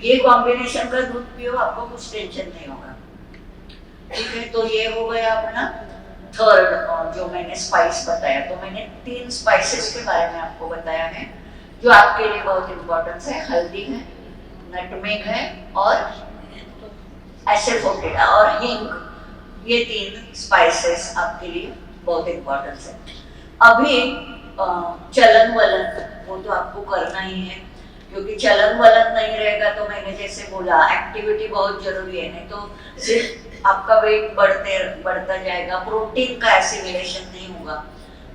ये कॉम्बिनेशन का दूध पियो, आपको कुछ टेंशन नहीं होगा। ठीक है, तो ये हो गया अपना थर्ड जो मैंने स्पाइस बताया। तो मैंने 3 स्पाइसेस के बारे में आपको बताया है जो आपके लिए बहुत इंपॉर्टेंट है। हल्दी है, नटमेग है और एसेफोटिडा और हिंग, ये 3 स्पाइसेस आपके लिए बहुत इंपॉर्टेंट है। अभी चलन वलन वो तो आपको करना ही है, क्योंकि चलन वलन नहीं रहेगा तो मैंने जैसे बोला एक्टिविटी बहुत जरूरी है, नहीं तो सिर्फ आपका वेट बढ़ता जाएगा, प्रोटीन का एसिमिलेशन नहीं होगा,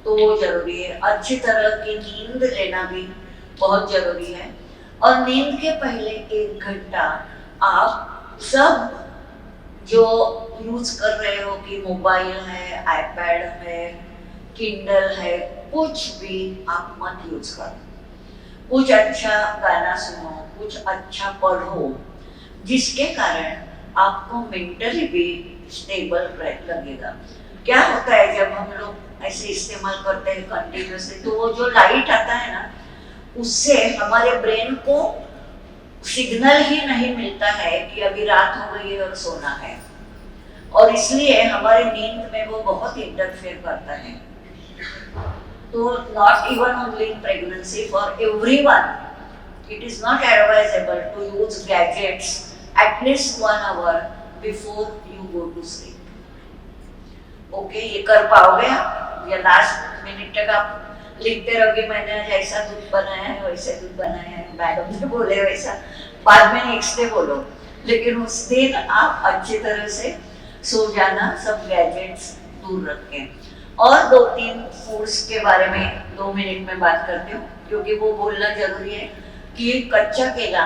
तो वो जरूरी है। अच्छी तरह की नींद लेना भी बहुत जरूरी है। और नींद के पहले 1 घंटा आप सब जो यूज कर रहे हो कि मोबाइल है, आईपैड है, किंडल है, कुछ भी आप मत यूज करो। कुछ अच्छा गाना सुनो, कुछ अच्छा पढ़ो, जिसके कारण आपको मेंटली भी स्टेबल लगेगा। क्या होता है जब हम लोग ऐसे इस्तेमाल करते हैं कंटिन्यूसली, तो वो जो लाइट आता है ना, उससे हमारे ब्रेन को सिग्नल ही नहीं मिलता है कि अभी रात हो गई है और सोना है, और इसलिए हमारी नींद में वो बहुत इंटरफेयर करता है। तो not even only in pregnancy, for everyone it is not advisable to use gadgets at least 1 hour before you go to sleep. Okay, ये कर पाओगे आप, या लास्ट मिनट तक आप लिखते रहोगे मैंने आज ऐसा दूध बनाया है, वैसे दूध बनाया है, मैडम ने बोले वैसा, बाद में नेक्स्ट डे बोलो, लेकिन उस दिन आप अच्छी तरह से सो जाना, सब गैजेट्स दूर रखें। और 2-3 फूड्स के बारे में 2 मिनट में बात करती हूँ, क्योंकि वो बोलना जरूरी है कि कच्चा केला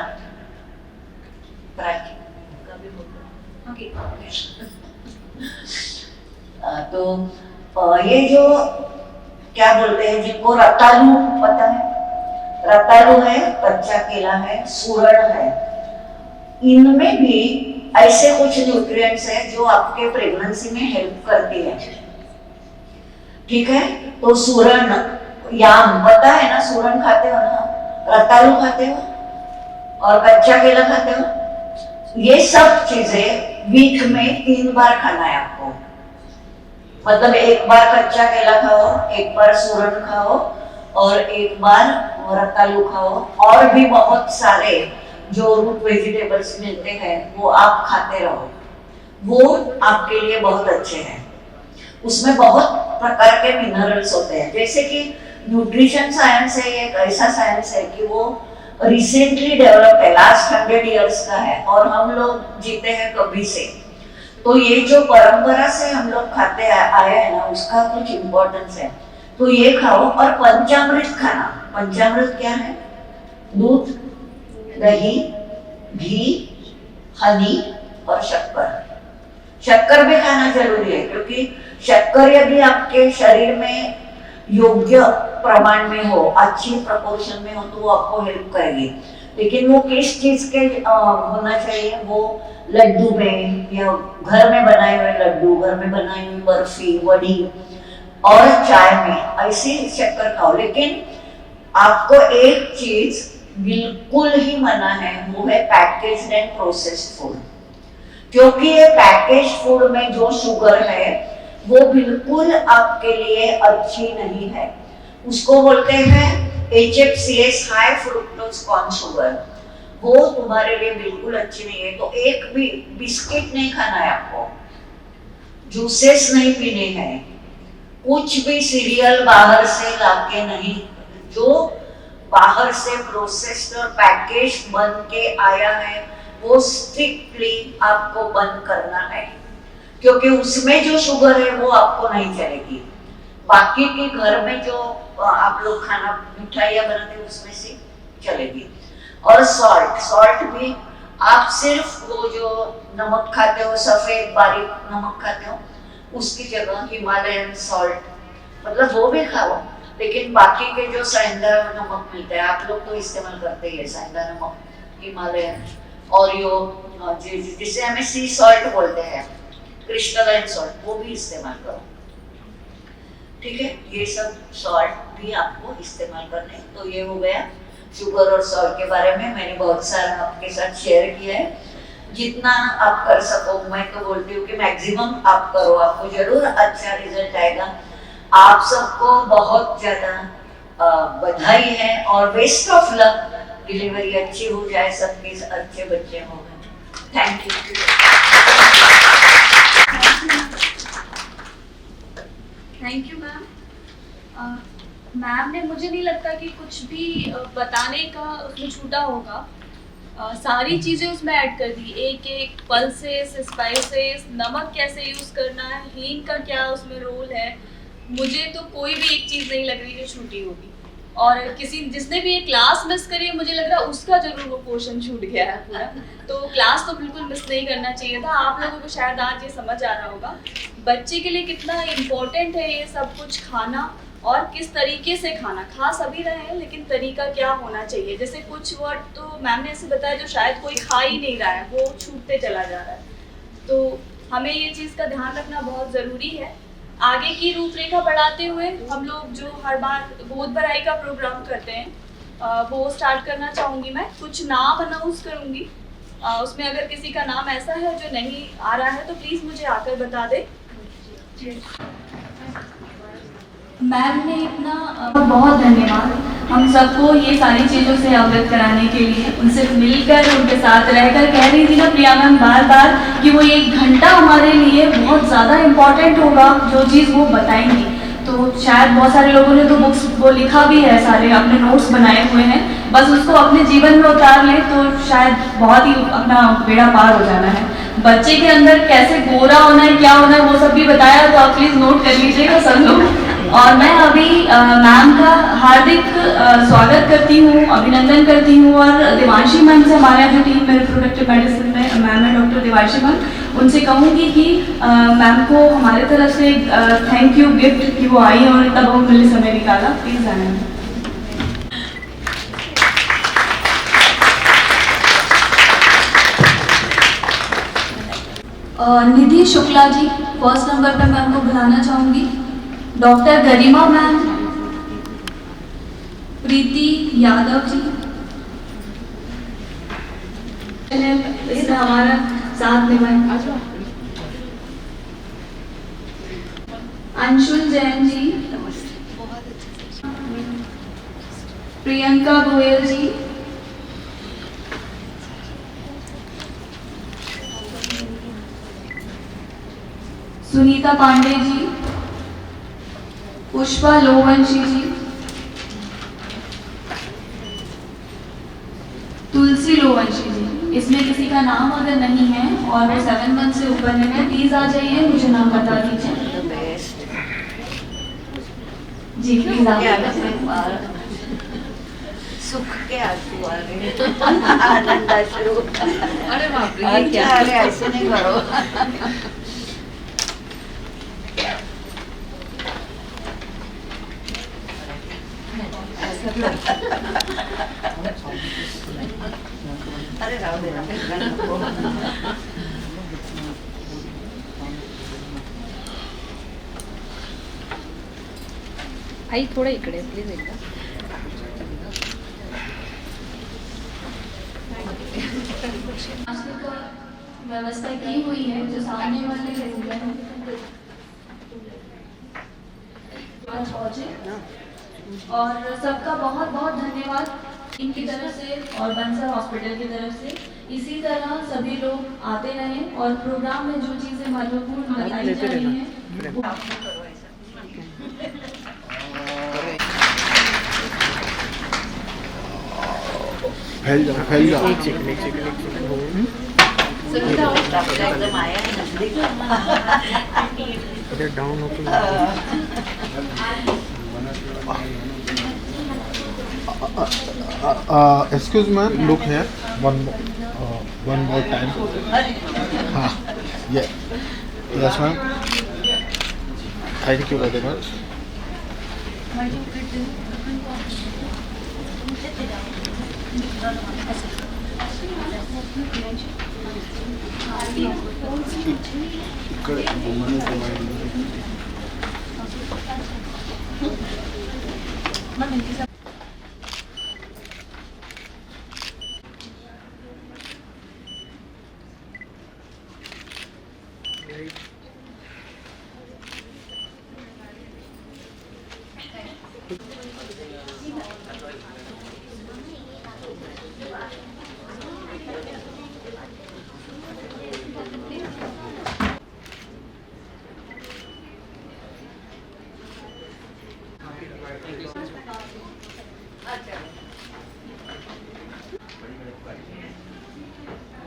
तो ये जो क्या बोलते हैं, जिनको रतालू पता है, रतालू है, कच्चा केला है, सूरन है, इनमें भी ऐसे कुछ न्यूट्रिएंट्स हैं जो आपके प्रेगनेंसी में हेल्प करती है। ठीक है, तो सूरन, याम पता है ना, सूरन खाते हो ना, रतालू खाते हो और कच्चा केला खाते हो। ये सब चीजें वीक में 3 बार खाना है आपको, मतलब 1 बार कच्चा केला खाओ, 1 बार सूरन खाओ और 1 बार रतालू खाओ। और भी बहुत सारे जो रूट वेजिटेबल्स मिलते हैं वो आप खाते रहो, वो आपके लिए बहुत अच्छे हैं। उसमें बहुत प्रकार के मिनरल्स होते हैं, जैसे कि न्यूट्रिशन साइंस है, एक ऐसा साइंस है कि वो रिसेंटली डेवलप है, लास्ट 100 इयर्स का है, और हम लोग जीते हैं कभी से। तो ये जो परंपरा से हम लोग खाते आए हैं ना, उसका कुछ इम्पोर्टेंस है, तो ये खाओ। और पंचामृत खाना, पंचामृत क्या है, दूध, दही, घी, हनी और शक्कर। शक्कर भी खाना जरूरी है, क्योंकि शक्कर यदि आपके शरीर में योग्य प्रमाण में हो, अच्छी प्रपोर्शन में हो, तो वो आपको हेल्प करेगी। लेकिन वो किस चीज के होना चाहिए, वो लड्डू में या घर में बनाए हुए लड्डू, घर में बनाई हुई बर्फी, वड़ी और चाय में ऐसी शक्कर खाओ। लेकिन आपको एक चीज बिल्कुल ही मना है, वो है पैकेज्ड एंड प्रोसेस्ड फूड, क्योंकि ये पैकेज फूड में जो शुगर है वो बिल्कुल आपके लिए अच्छी नहीं है। उसको बोलते हैं HFCS high fructose corn sugar, वो तुम्हारे लिए बिल्कुल अच्छी नहीं है। तो एक भी बिस्किट नहीं खाना है आपको, जूसेस नहीं पीने हैं, कुछ भी सीरियल बाहर से लाके नहीं, जो बाहर से प्रोसेस्ड और पैकेज बन के आया है वो स्ट्रिक्टली आपको बंद करना है, क्योंकि उसमें जो शुगर है वो आपको नहीं चलेगी। बाकी के घर में जो आप लोग खाना मिठाइयाँ बनाते हैं उसमें से चलेगी। और सॉल्ट भी आप सिर्फ वो जो नमक खाते हो, सफेद बारीक नमक खाते हो, उसकी जगह हिमालयन सॉल्ट, मतलब वो भी खाओ, लेकिन बाकी के जो सेंधा नमक मिलता है, आप लोग तो इस्तेमाल करते ही है सेंधा नमक, हिमालयन और यो जिसे हमें सी सॉल्ट बोलते हैं, क्रिस्टलाइन सॉल्ट, वो भी इस्तेमाल करो, ठीक है। ये सब सॉल्ट भी आपको इस्तेमाल करने। तो ये हो गया शुगर और सॉल्ट के बारे में। मैंने बहुत सारा आपके साथ शेयर किया है, जितना आप कर सको। मैं तो बोलती हूँ कि मैक्सिमम आप करो, आपको जरूर अच्छा रिजल्ट आएगा। आप सबको बहुत ज्यादा बधाई है और बेस्ट ऑफ लक। डिलीवरी अच्छी हो जाए, सबके अच्छे बच्चे हो गए। Thank you. Thank you ma'am. Ma'am ने, मुझे नहीं लगता कि कुछ भी बताने का उसमें छूटा होगा। सारी चीज़ें उसमें ऐड कर दी, एक एक पल्सेस, स्पाइसेस, नमक कैसे यूज़ करना है, हींग का क्या उसमें रोल है। मुझे तो कोई भी एक चीज़ नहीं लग रही जो छूटी होगी। और किसी जिसने भी ये क्लास मिस करी है, मुझे लग रहा है उसका जरूर वो पोर्शन छूट गया है पूरा। तो क्लास तो बिल्कुल मिस नहीं करना चाहिए था। आप लोगों को शायद आज ये समझ आ रहा होगा बच्चे के लिए कितना इम्पोर्टेंट है ये सब कुछ खाना, और किस तरीके से खाना। खा सभी रहे हैं, लेकिन तरीका क्या होना चाहिए। जैसे कुछ वर्ड तो मैम ने ऐसे बताया जो शायद कोई खा ही नहीं रहा है, वो छूटते चला जा रहा है। तो हमें ये चीज़ का ध्यान रखना बहुत ज़रूरी है। आगे की रूपरेखा बढ़ाते हुए हम लोग जो हर बार गोद भराई का प्रोग्राम करते हैं वो स्टार्ट करना चाहूँगी। मैं कुछ नाम अनाउंस करूँगी, उसमें अगर किसी का नाम ऐसा है जो नहीं आ रहा है तो प्लीज़ मुझे आकर बता दे। मैम ने इतना बहुत धन्यवाद हम सबको ये सारी चीज़ों से अवगत कराने के लिए। उनसे मिलकर, उनके साथ रहकर, कह रही थी ना प्रिया मैम बार बार कि वो 1 घंटा हमारे लिए बहुत ज़्यादा इम्पॉर्टेंट होगा, जो चीज़ वो बताएंगी। तो शायद बहुत सारे लोगों ने तो बुक्स वो लिखा भी है, सारे अपने नोट्स बनाए हुए हैं, बस उसको अपने जीवन में उतार ले तो शायद बहुत ही अपना बेड़ा पार हो जाना है। बच्चे के अंदर कैसे गोरा होना है, क्या होना है, वो सब भी बताया, तो आप प्लीज़ नोट कर लीजिएगा सब लोग। और मैं अभी मैम का हार्दिक स्वागत करती हूँ, अभिनंदन करती हूँ। और देवांशी मैम से, हमारे यहाँ जो टीम में रिप्रोडक्टिव मेडिसिन में मैम है डॉक्टर देवांशी मैम, उनसे कहूँगी कि मैम को हमारे तरफ से थैंक यू गिफ्ट कि वो आई और इतना बहुत मूल्य समय निकाला। प्लीज़ आना। निधि शुक्ला जी फर्स्ट नंबर पर मैम को बुलाना चाहूँगी। डॉक्टर गरिमा मैम, प्रीति यादव जी, इसमें हमारा साथ निभाए। अंशुल जैन जी, प्रियंका गोयल जी, सुनीता पांडे जी, पुष्पा लोवंशी जी, तुलसी लोवंशी जी। इसमें किसी का नाम अगर नहीं है और वो 7 मंथ से ऊपर है, प्लीज आ जाइए, मुझे नाम बता दीजिए जी, प्लीज आ जाइए। सुख के आंसू आ रहे, आनंद आंसू। अरे बाप रे, ये क्या? अरे ऐसे नहीं करो। अरे राव दे आई थोड़ा इकडे प्लीज एकदा। व्यवस्था की हुई है जो सामने वाले तक पहुँचे। और सबका बहुत बहुत धन्यवाद इनकी तरफ से और बंसल हॉस्पिटल की तरफ से। इसी तरह सभी लोग आते रहें और प्रोग्राम में जो चीज़ें महत्वपूर्ण बताई जा रही हैं वो आप भी करो ऐसा। फैल जाओ डॉक्टर एकदम आया है नजदीक। इधर डाउन होके excuse man, look here one more time. हाँ, yes ma'am, thank you very much. ఇక్కడ బొమ్మను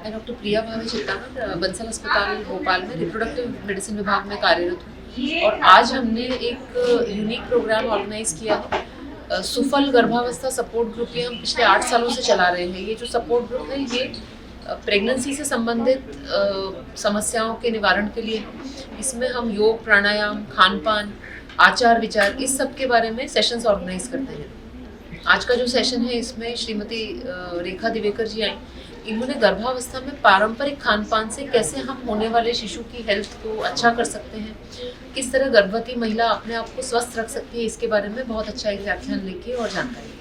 मैं डॉक्टर प्रिया भावे चित्ताना बंसल अस्पताल भोपाल में रिप्रोडक्टिव मेडिसिन विभाग में कार्यरत हूँ। और आज हमने एक यूनिक प्रोग्राम ऑर्गेनाइज किया है। सुफल गर्भावस्था सपोर्ट ग्रुप ये हम पिछले 8 सालों से चला रहे हैं। ये जो सपोर्ट ग्रुप है ये प्रेगनेंसी से संबंधित समस्याओं के निवारण के लिए इसमें हम योग, प्राणायाम, खान पान, आचार विचार इस सब के बारे में सेशंस ऑर्गेनाइज करते हैं। आज का जो सेशन है इसमें श्रीमती रेखा दिवेकर जी आई। इन्होंने गर्भावस्था में पारंपरिक खान पान से कैसे हम होने वाले शिशु की हेल्थ को अच्छा कर सकते हैं, किस तरह गर्भवती महिला अपने आप को स्वस्थ रख सकती है, इसके बारे में बहुत अच्छा एक व्याख्यान लेके और जानकारी